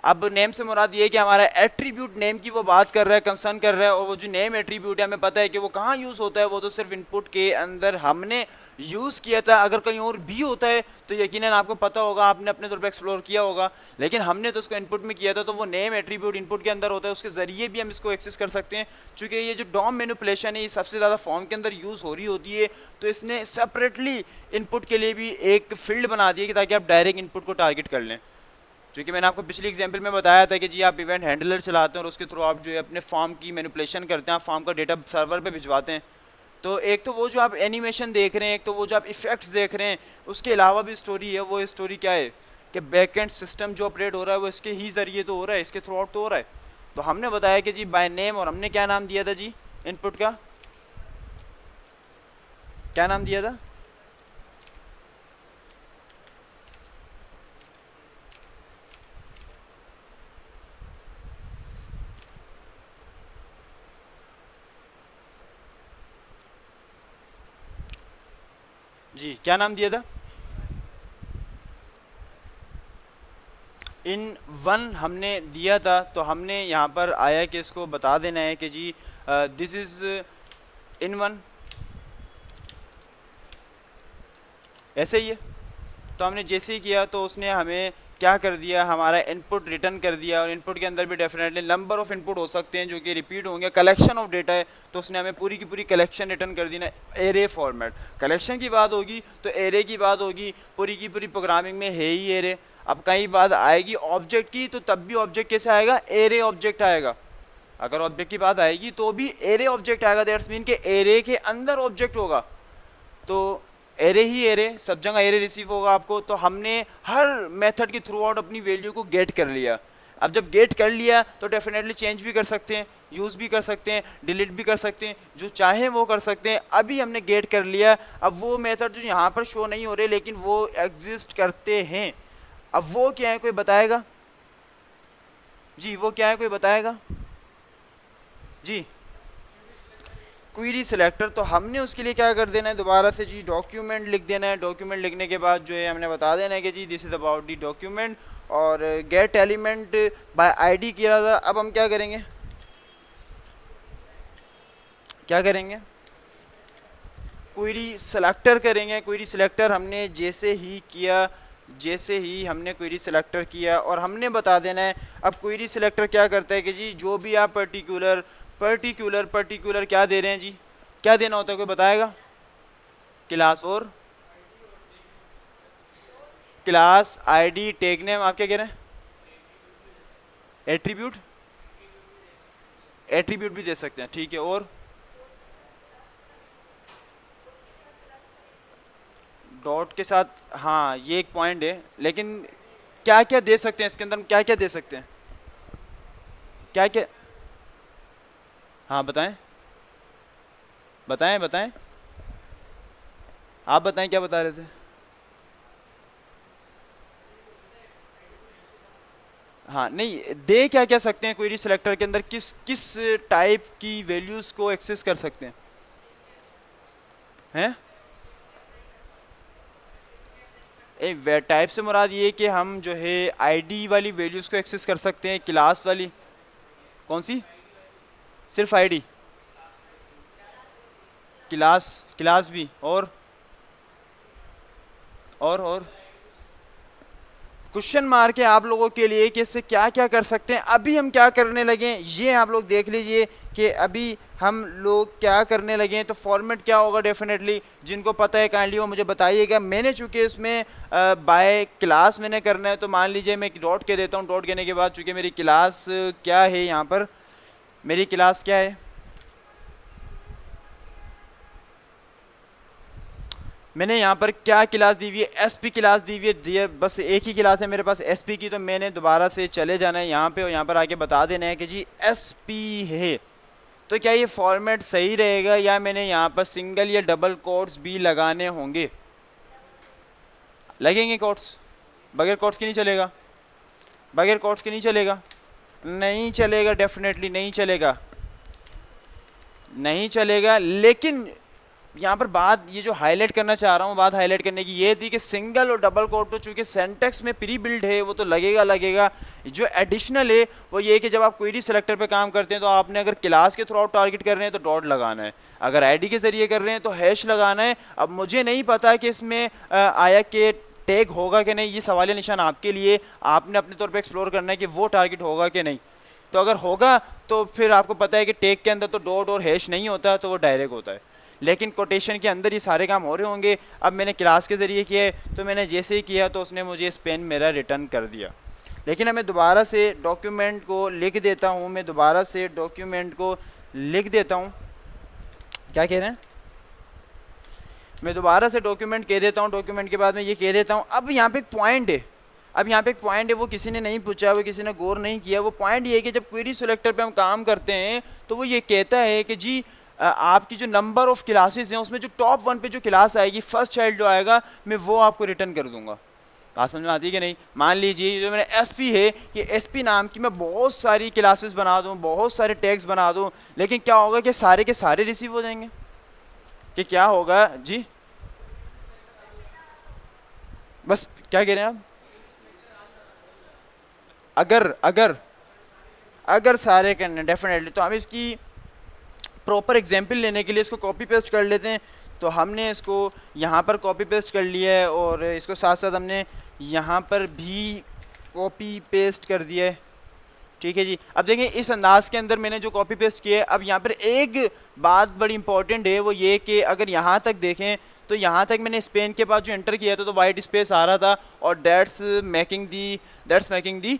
अब नेम से मुराद ये है कि हमारा एट्रीब्यूट नेम की वो बात कर रहा है, कंसर्न कर रहा है। और वो जो नेम एट्रीब्यूट है हमें पता है कि वो कहाँ यूज़ होता है, वो तो सिर्फ इनपुट के अंदर हमने यूज़ किया था। अगर कहीं और भी होता है तो यकीनन आपको पता होगा, आपने अपने तौर पर एक्सप्लोर किया होगा, लेकिन हमने तो उसको इनपुट में किया था। तो वो नेम एट्रीब्यूट इनपुट के अंदर होता है, उसके ज़रिए भी हम इसको एक्सेस कर सकते हैं। चूँकि ये जो डॉम मैनिपुलेशन है ये सबसे ज़्यादा फॉर्म के अंदर यूज़ हो रही होती है, तो इसने सेपरेटली इनपुट के लिए भी एक फील्ड बना दी है ताकि आप डायरेक्ट इनपुट को टारगेट कर लें। क्योंकि मैंने आपको पिछली एग्जांपल में बताया था कि जी आप इवेंट हैंडलर चलाते हैं और उसके थ्रू आप जो है अपने फॉर्म की मैनिपुलेशन करते हैं, आप फॉर्म का डेटा सर्वर पे भिजवाते हैं। तो एक तो वो जो आप एनिमेशन देख रहे हैं, एक तो वो जो आप इफेक्ट्स देख रहे हैं, उसके अलावा भी स्टोरी है। वो स्टोरी क्या है कि बैकएंड सिस्टम जो ऑपरेट हो रहा है वो इसके ही ज़रिए तो हो रहा है, इसके थ्रू आउट तो हो रहा है। तो हमने बताया कि जी बाय नेम, और हमने क्या नाम दिया था जी इनपुट का? क्या नाम दिया था? जी क्या नाम दिया था? इन वन हमने दिया था। तो हमने यहाँ पर आया कि इसको बता देना है कि जी दिस इज़ इन वन, ऐसे ही है। तो हमने जैसे ही किया तो उसने हमें क्या कर दिया, हमारा इनपुट रिटर्न कर दिया। और इनपुट के अंदर भी डेफिनेटली नंबर ऑफ इनपुट हो सकते हैं जो कि रिपीट होंगे। कलेक्शन ऑफ डेटा है तो उसने हमें पूरी की पूरी कलेक्शन रिटर्न कर दी ना, एरे फॉर्मेट। कलेक्शन की बात होगी तो एरे की बात होगी, पूरी की पूरी प्रोग्रामिंग में है ही एरे। अब कहीं बात आएगी ऑब्जेक्ट की तो तब भी ऑब्जेक्ट कैसे आएगा? एरे ऑब्जेक्ट आएगा। अगर ऑब्जेक्ट की बात आएगी तो भी एरे ऑब्जेक्ट आएगा। दैट्स मीन के एरे के अंदर ऑब्जेक्ट होगा। तो एरे ही एरे, सब जगह एरे रिसीव होगा आपको। तो हमने हर मेथड के थ्रू आउट अपनी वैल्यू को गेट कर लिया। अब जब गेट कर लिया तो डेफिनेटली चेंज भी कर सकते हैं, यूज़ भी कर सकते हैं, डिलीट भी कर सकते हैं, जो चाहें वो कर सकते हैं। अभी हमने गेट कर लिया। अब वो मेथड जो यहाँ पर शो नहीं हो रहे लेकिन वो एग्जिस्ट करते हैं, अब वो क्या है कोई बताएगा जी? वो क्या है कोई बताएगा जी? Query selector. तो हमने उसके लिए क्या कर देना है, दोबारा से जी डॉक्यूमेंट लिख देना है। डॉक्यूमेंट लिखने के बाद जो है हमने बता देना है कि जी this is about the document, और गेट एलिमेंट बाय आईडी किया था। अब हम क्या करेंगे, क्वेरी सिलेक्टर करेंगे। क्वेरी सिलेक्टर हमने जैसे ही हमने क्वेरी सिलेक्टर किया और हमने बता देना है। अब क्वेरी सिलेक्टर क्या करता है कि जी जो भी आप पर्टिकुलर क्या दे रहे हैं जी, क्या देना होता है कोई बताएगा? क्लास और क्लास आईडी टैग नेम, आप क्या कह रहे हैं? एट्रीब्यूट, एट्रीब्यूट भी दे सकते हैं, ठीक है। और डॉट के साथ, हाँ ये एक पॉइंट है, लेकिन क्या क्या दे सकते हैं इसके अंदर, क्या क्या दे सकते हैं, क्या क्या? हाँ बताएं, बताएं बताएं, आप बताएं क्या बता रहे थे? हाँ नहीं, दे क्या क्या सकते हैं क्वेरी सिलेक्टर के अंदर, किस किस टाइप की वैल्यूज को एक्सेस कर सकते हैं? हैं? टाइप से मुराद ये कि हम जो है आईडी वाली वैल्यूज को एक्सेस कर सकते हैं, क्लास वाली? कौन सी? सिर्फ आईडी? क्लास, क्लास भी? और क्वेश्चन मार्क है आप लोगों के लिए कि इससे क्या क्या कर सकते हैं। अभी हम क्या करने लगे ये आप लोग देख लीजिए कि अभी हम लोग क्या करने लगे हैं। तो फॉर्मेट क्या होगा, डेफिनेटली जिनको पता है काइंडली वो मुझे बताइएगा। मैंने चूंकि इसमें बाय क्लास मैंने करना है, तो मान लीजिए मैं डॉट के देता हूँ। डॉट कहने के बाद चूंकि मेरी क्लास क्या है, यहाँ पर मेरी क्लास क्या है, मैंने यहाँ पर क्या क्लास दी हुई है, एसपी क्लास दी हुई है, बस एक ही क्लास है मेरे पास एसपी की। तो मैंने दोबारा से चले जाना है यहाँ पे और यहाँ पर आके बता देना है कि जी एसपी है। तो क्या ये फॉर्मेट सही रहेगा, या मैंने यहाँ पर सिंगल या डबल कोट्स भी लगाने होंगे? लगेंगे कोट्स, बगैर कोट्स के नहीं चलेगा, बगैर कोट्स के नहीं चलेगा, नहीं चलेगा, डेफिनेटली नहीं चलेगा, नहीं चलेगा। लेकिन यहाँ पर बात ये जो हाईलाइट करना चाह रहा हूँ, बात हाईलाइट करने की ये थी कि सिंगल और डबल कोट तो चूंकि सिंटैक्स में प्री बिल्ड है वो तो लगेगा लगेगा। जो एडिशनल है वो ये कि जब आप क्वेरी सेलेक्टर पे काम करते हैं तो आपने अगर क्लास के थ्रू आउट टारगेट कर रहे हैं तो डॉट लगाना है, अगर आईडी के जरिए कर रहे हैं तो हैश लगाना है। अब मुझे नहीं पता कि इसमें आया कि टैग होगा कि नहीं, ये सवालिया निशान आपके लिए, आपने अपने तौर पर एक्सप्लोर करना है कि वो टारगेट होगा कि नहीं। तो अगर होगा तो फिर आपको पता है कि टैग के अंदर तो डॉट और हैश नहीं होता, तो वो डायरेक्ट होता है। लेकिन कोटेशन के अंदर ये सारे काम हो रहे होंगे। अब मैंने क्लास के ज़रिए किया है, तो मैंने जैसे ही किया तो उसने मुझे स्पेन मेरा रिटर्न कर दिया। लेकिन अब मैं दोबारा से डॉक्यूमेंट को लिख देता हूँ, मैं दोबारा से डॉक्यूमेंट को लिख देता हूँ, क्या कह रहे हैं, मैं दोबारा से डॉक्यूमेंट कह देता हूँ। डॉक्यूमेंट के बाद मैं ये कह देता हूँ। अब यहाँ पे एक पॉइंट है, अब यहाँ पे एक पॉइंट है, वो किसी ने नहीं पूछा, वो किसी ने गौर नहीं किया। वो पॉइंट ये है कि जब क्वेरी सिलेक्टर पे हम काम करते हैं तो वो ये कहता है कि जी आपकी जो नंबर ऑफ क्लासेस हैं उसमें जो टॉप 1 पे जो क्लास आएगी, फर्स्ट चाइल्ड जो आएगा, मैं वो आपको रिटर्न कर दूंगा। बात समझ में आती है कि नहीं? मान लीजिए जो मेरा एसपी है, ये एसपी नाम की मैं बहुत सारी क्लासेस बना दूं, बहुत सारे टैग्स बना दूं, लेकिन क्या होगा कि सारे के सारे रिसीव हो जाएंगे? कि क्या होगा जी? बस क्या कह रहे हैं आप? अगर अगर अगर सारे करने डेफिनेटली, तो हम इसकी प्रॉपर एग्जाम्पल लेने के लिए इसको कॉपी पेस्ट कर लेते हैं। तो हमने इसको यहाँ पर कॉपी पेस्ट कर लिया है और इसको साथ साथ हमने यहाँ पर भी कॉपी पेस्ट कर दिया है, ठीक है जी। अब देखें इस अंदाज के अंदर मैंने जो कॉपी पेस्ट किया है। अब यहाँ पर एक बात बड़ी इंपॉर्टेंट है, वो ये कि अगर यहाँ तक देखें तो यहाँ तक मैंने स्पेन के बाद जो एंटर किया था तो वाइट स्पेस आ रहा था, और that's making the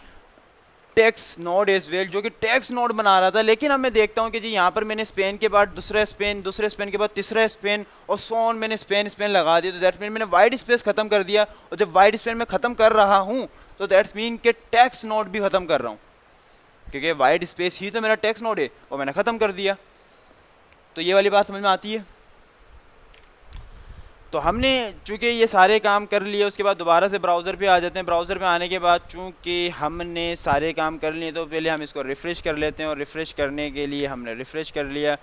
text node as well, जो कि टेक्स्ट नोड बना रहा था। लेकिन अब मैं देखता हूँ कि जी यहाँ पर मैंने स्पेन के बाद दूसरा स्पेन, दूसरे स्पेन के बाद तीसरा स्पेन, और सो ऑन मैंने स्पेन लगा दिया। तो दैट्स मीन मैंने वाइट स्पेस खत्म कर दिया, और जब वाइट स्पेन में खत्म कर रहा हूँ तो दैट्स मीन के टेक्स्ट नोड भी खत्म कर रहा हूँ, क्योंकि वाइट स्पेस ही तो मेरा टेक्स्ट नोड है और मैंने खत्म कर दिया। तो ये वाली बात समझ में आती है। तो हमने चूंकि ये सारे काम कर लिए, उसके बाद दोबारा से ब्राउज़र पे आ जाते हैं। ब्राउज़र पे आने के बाद चूंकि हमने सारे काम कर लिए तो पहले हम इसको रिफ़्रेश कर लेते हैं, और रिफ़्रेश करने के लिए हमने रिफ़्रेश कर लिया,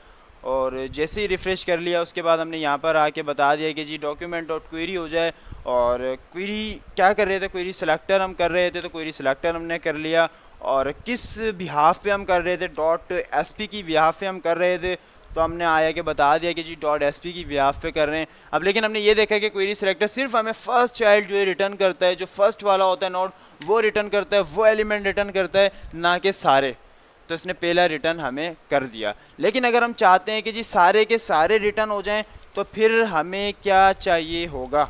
और जैसे ही रिफ़्रेश कर लिया उसके बाद हमने यहाँ पर आके बता दिया कि जी डॉक्यूमेंट डॉट क्वेरी हो जाए। और क्वेरी क्या कर रहे थे, क्वेरी सिलेक्टर हम कर रहे थे, तो क्वेरी सिलेक्टर हमने कर लिया। और किस बिहाफ पे हम कर रहे थे, डॉट एसपी की बिहाफ पे हम कर रहे थे, तो हमने आया कि बता दिया कि जी डॉट एसपी की बिहाफ पे कर रहे हैं। अब लेकिन हमने ये देखा कि क्वेरी सिलेक्टर सिर्फ हमें फर्स्ट चाइल्ड जो है रिटर्न करता है, जो फर्स्ट वाला होता है नोड वो रिटर्न करता है, वो एलिमेंट रिटर्न करता है, ना कि सारे। तो इसने पहला रिटर्न हमें कर दिया। लेकिन अगर हम चाहते हैं कि जी सारे के सारे रिटर्न हो जाएं तो फिर हमें क्या चाहिए होगा?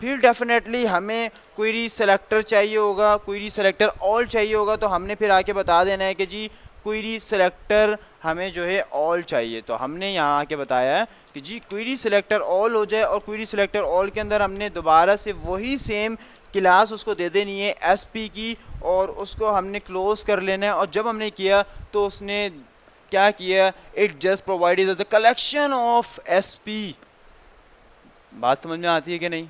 फिर डेफिनेटली हमें क्वेरी सेलेक्टर चाहिए होगा, क्वेरी सेलेक्टर ऑल चाहिए होगा, तो हमने फिर आके बता देना है कि जी क्वेरी सेलेक्टर हमें जो है ऑल चाहिए। तो हमने यहाँ आके बताया है कि जी क्वेरी सेलेक्टर ऑल हो जाए, और क्वेरी सेलेक्टर ऑल के अंदर हमने दोबारा से वही सेम क्लास उसको दे देनी है एसपी की, और उसको हमने क्लोज कर लेना है। और जब हमने किया तो उसने क्या किया, it just provided the collection of SP. बात समझ में आती है कि नहीं?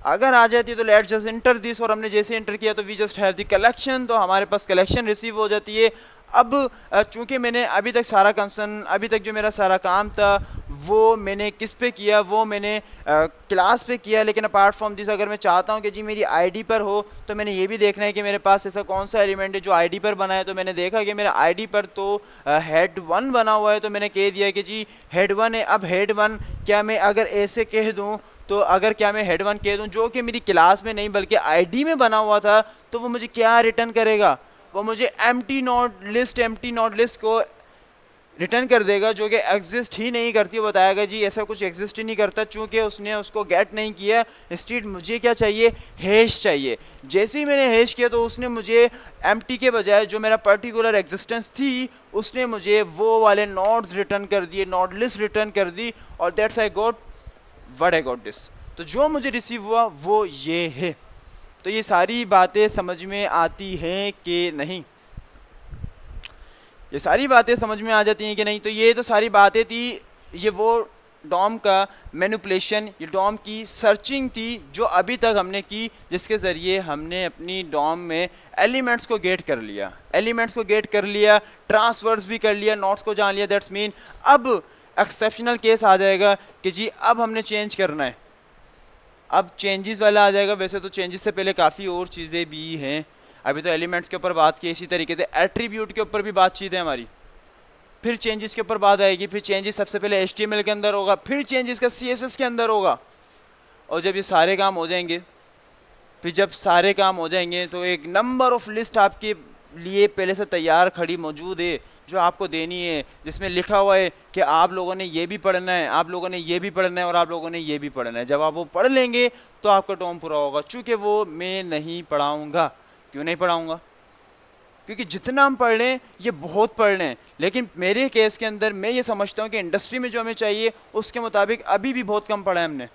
अगर आ जाती है तो लेट्स जस्ट एंटर दिस, और हमने जैसे एंटर किया तो we just have the collection, तो हमारे पास कलेक्शन रिसीव हो जाती है। अब चूंकि मैंने अभी तक सारा कंसर्न, अभी तक जो मेरा सारा काम था वो मैंने किस पे किया, वो मैंने क्लास पे किया, लेकिन अपार्ट फ्रॉम दिस अगर मैं चाहता हूँ कि जी मेरी आईडी पर हो, तो मैंने ये भी देखना है कि मेरे पास ऐसा कौन सा एलिमेंट है जो आईडी पर बना है। तो मैंने देखा कि मेरा आईडी पर तो हेड 1 बना हुआ है, तो मैंने कह दिया कि जी हेड 1 है। अब हेड 1 क्या मैं अगर ऐसे कह दूँ, तो अगर क्या मैं हेड 1 कह दूं जो कि मेरी क्लास में नहीं बल्कि आईडी में बना हुआ था, तो वो मुझे क्या रिटर्न करेगा, वो मुझे एम्प्टी नोड लिस्ट को रिटर्न कर देगा, जो कि एग्जिस्ट ही नहीं करती। वो बताएगा जी ऐसा कुछ एग्जिस्ट ही नहीं करता, चूंकि उसने उसको गेट नहीं किया। इंस्टेड मुझे क्या चाहिए, हैश चाहिए। जैसे ही मैंने हैश किया तो उसने मुझे एम्प्टी के बजाय जो मेरा पर्टिकुलर एग्जिस्टेंस थी, उसने मुझे वो वाले नोड्स रिटर्न कर दिए, नोड लिस्ट रिटर्न कर दी, और that's I got what I got this. तो जो मुझे रिसीव हुआ वो ये है। तो ये सारी बातें समझ में आती हैं कि नहीं? ये सारी बातें समझ में आ जाती हैं कि नहीं? तो ये तो सारी बातें थी, ये वो डॉम का मैनिपुलेशन, ये डॉम की सर्चिंग थी जो अभी तक हमने की, जिसके ज़रिए हमने अपनी डॉम में एलिमेंट्स को गेट कर लिया, ट्रांसवर्स भी कर लिया, नोट्स को जान लिया। दैट्स मीन अब एक्सेप्शनल केस आ जाएगा कि जी अब हमने चेंज करना है, अब चेंजेस वाला आ जाएगा। वैसे तो चेंजेस से पहले काफ़ी और चीज़ें भी हैं, अभी तो एलिमेंट्स के ऊपर बात की, इसी तरीके से एट्रीब्यूट के ऊपर भी बातचीत है हमारी, फिर चेंजेस के ऊपर बात आएगी। फिर चेंजेस सबसे पहले HTML के अंदर होगा, फिर चेंजेस का CSS के अंदर होगा। और जब ये सारे काम हो जाएंगे, तो एक नंबर ऑफ लिस्ट आपके लिए पहले से तैयार खड़ी मौजूद है जो आपको देनी है, जिसमें लिखा हुआ है कि आप लोगों ने ये भी पढ़ना है, आप लोगों ने ये भी पढ़ना है, और आप लोगों ने ये भी पढ़ना है। जब आप वो पढ़ लेंगे तो आपका टॉम पूरा होगा। चूँकि वो मैं नहीं पढ़ाऊँगा। क्यों नहीं पढ़ाऊँगा? क्योंकि जितना हम पढ़ लें ये बहुत पढ़ लें, लेकिन मेरे केस के अंदर मैं ये समझता हूँ कि इंडस्ट्री में जो हमें चाहिए उसके मुताबिक अभी भी बहुत कम पढ़ा है हमने।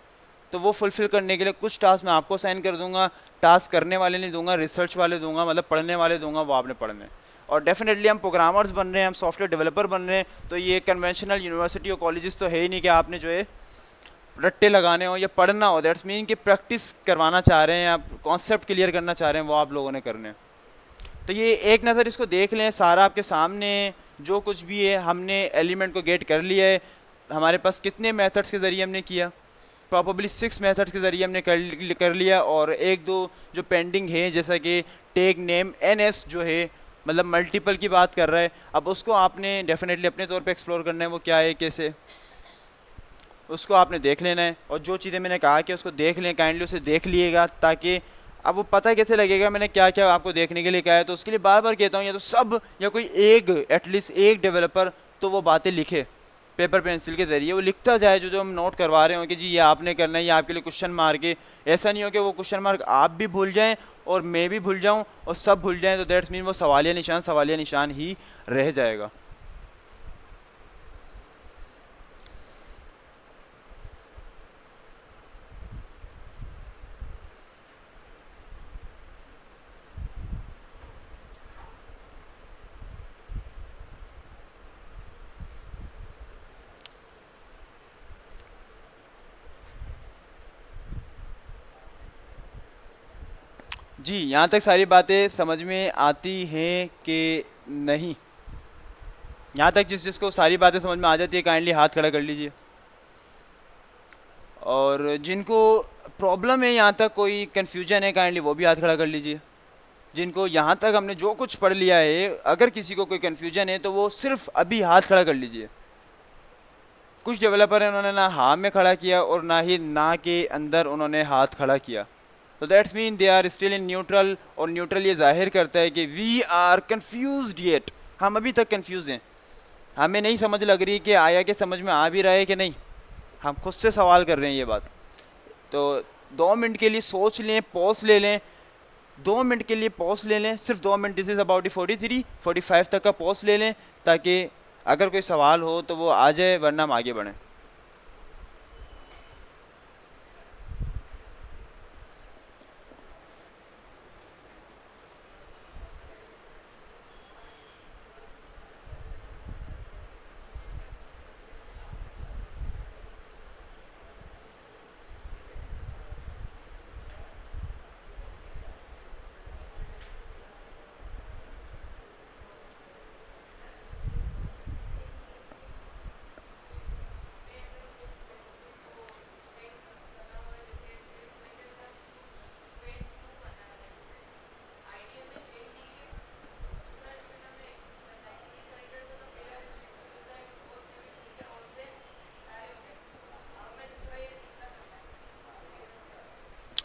तो वो फुलफिल करने के लिए कुछ टास्क मैं आपको साइन कर दूंगा, टास्क करने वाले नहीं दूंगा, रिसर्च वाले दूंगा, मतलब पढ़ने वाले दूंगा, वो आपने पढ़ने। और डेफिनेटली हम प्रोग्रामर्स बन रहे हैं, हम सॉफ्टवेयर डेवलपर बन रहे हैं, तो ये कन्वेंशनल यूनिवर्सिटी और कॉलेजेस तो है ही नहीं कि आपने जो है रट्टे लगाने हो या पढ़ना हो। दैट्स मीन कि प्रैक्टिस करवाना चाह रहे हैं, आप कॉन्सेप्ट क्लियर करना चाह रहे हैं, वो आप लोगों ने करने। तो ये एक नज़र इसको देख लें, सारा आपके सामने जो कुछ भी है हमने एलिमेंट को गेट कर लिया है। हमारे पास कितने मेथड्स के ज़रिए हमने किया, प्रॉबली 6 मेथड्स के ज़रिए हमने कर लिया, और एक दो जो पेंडिंग है जैसा कि टेक नेम NS जो है मतलब मल्टीपल की बात कर रहा है, अब उसको आपने डेफिनेटली अपने तौर पे एक्सप्लोर करना है, वो क्या है कैसे, उसको आपने देख लेना है। और जो चीज़ें मैंने कहा कि उसको देख लें, काइंडली उसे देख लिएगा, ताकि अब वो पता कैसे लगेगा मैंने क्या क्या आपको देखने के लिए कहा है। तो उसके लिए बार बार कहता हूँ, या तो सब या कोई एक एटलीस्ट एक डेवलपर तो वो बातें लिखे पेपर पेंसिल के ज़रिए, वो लिखता जाए जो जो हम नोट करवा रहे हो कि जी ये आपने करना है, ये आपके लिए क्वेश्चन मार्क है। ऐसा नहीं हो कि वो क्वेश्चन मार्क आप भी भूल जाएं और मैं भी भूल जाऊं और सब भूल जाएं, तो दैट्स मीन वो सवालिया निशान ही रह जाएगा। जी, यहाँ तक सारी बातें समझ में आती हैं कि नहीं? यहाँ तक जिसको सारी बातें समझ में आ जाती है काइंडली हाथ खड़ा कर लीजिए। और जिनको प्रॉब्लम है, यहाँ तक कोई कन्फ्यूजन है, काइंडली वो भी हाथ खड़ा कर लीजिए। जिनको यहाँ तक हमने जो कुछ पढ़ लिया है, अगर किसी को कोई कन्फ्यूजन है तो वो सिर्फ अभी हाथ खड़ा कर लीजिए। कुछ डेवलपर हैं उन्होंने ना हाँ में खड़ा किया और ना ही ना के अंदर उन्होंने हाथ खड़ा किया, तो that's mean they are still in neutral. और न्यूट्रल ये जाहिर करता है कि वी आर कन्फ्यूज्ड येट, हम अभी तक कन्फ्यूज हैं, हमें नहीं समझ लग रही कि आया कि समझ में आ भी रहा है कि नहीं, हम खुद से सवाल कर रहे हैं ये बात। तो 2 मिनट के लिए सोच लें, पॉज ले लें, 2 मिनट के लिए पॉज ले लें, सिर्फ 2 मिनट, दिस इज़ अबाउट 43 45 तक का पॉज ले लें, ताकि अगर कोई सवाल हो तो वो आ जाए, वरना हम आगे बढ़ें।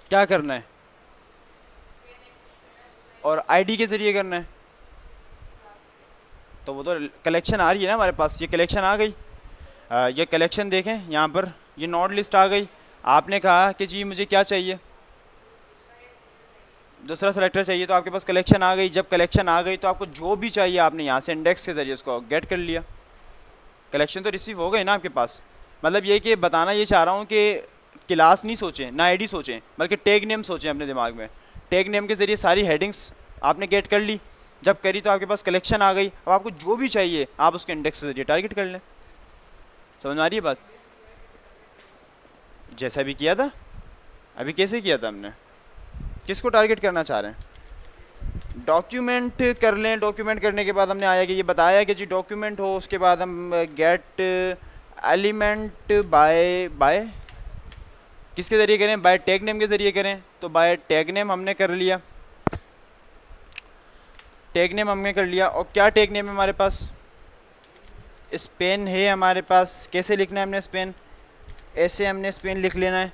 क्या करना है? और आईडी के ज़रिए करना है, तो वो तो कलेक्शन आ रही है ना हमारे पास, ये कलेक्शन आ गई। ये कलेक्शन देखें यहाँ पर, ये नोट लिस्ट आ गई। आपने कहा कि जी मुझे क्या चाहिए, दूसरा सेलेक्टर चाहिए, तो आपके पास कलेक्शन आ गई। जब कलेक्शन आ गई तो आपको जो भी चाहिए आपने यहाँ से इंडेक्स के ज़रिए उसको गेट कर लिया, कलेक्शन तो रिसीव हो गई ना आपके पास। मतलब ये कि बताना ये चाह रहा हूँ कि क्लास नहीं सोचें, ना आईडी सोचें, बल्कि टैग नेम सोचें अपने दिमाग में। टैग नेम के ज़रिए सारी हेडिंग्स आपने गेट कर ली, जब करी तो आपके पास कलेक्शन आ गई। अब आपको जो भी चाहिए आप उसके इंडेक्स के ज़रिए टारगेट कर लें। समझ में आ रही है बात? जैसा भी किया था अभी, कैसे किया था हमने, किसको टारगेट करना चाह रहे हैं? डॉक्यूमेंट कर लें। डॉक्यूमेंट करने के बाद हमने आया कि ये बताया कि जी डॉक्यूमेंट हो, उसके बाद हम गेट एलिमेंट बाय किसके ज़रिए करें? बाय टैग नेम के ज़रिए करें। तो बाय टैग नेम हमने कर लिया, टैग नेम हमने कर लिया। और क्या टैग नेम है हमारे पास? स्पेन है हमारे पास। कैसे लिखना है हमने स्पेन? ऐसे हमने स्पेन लिख लेना है।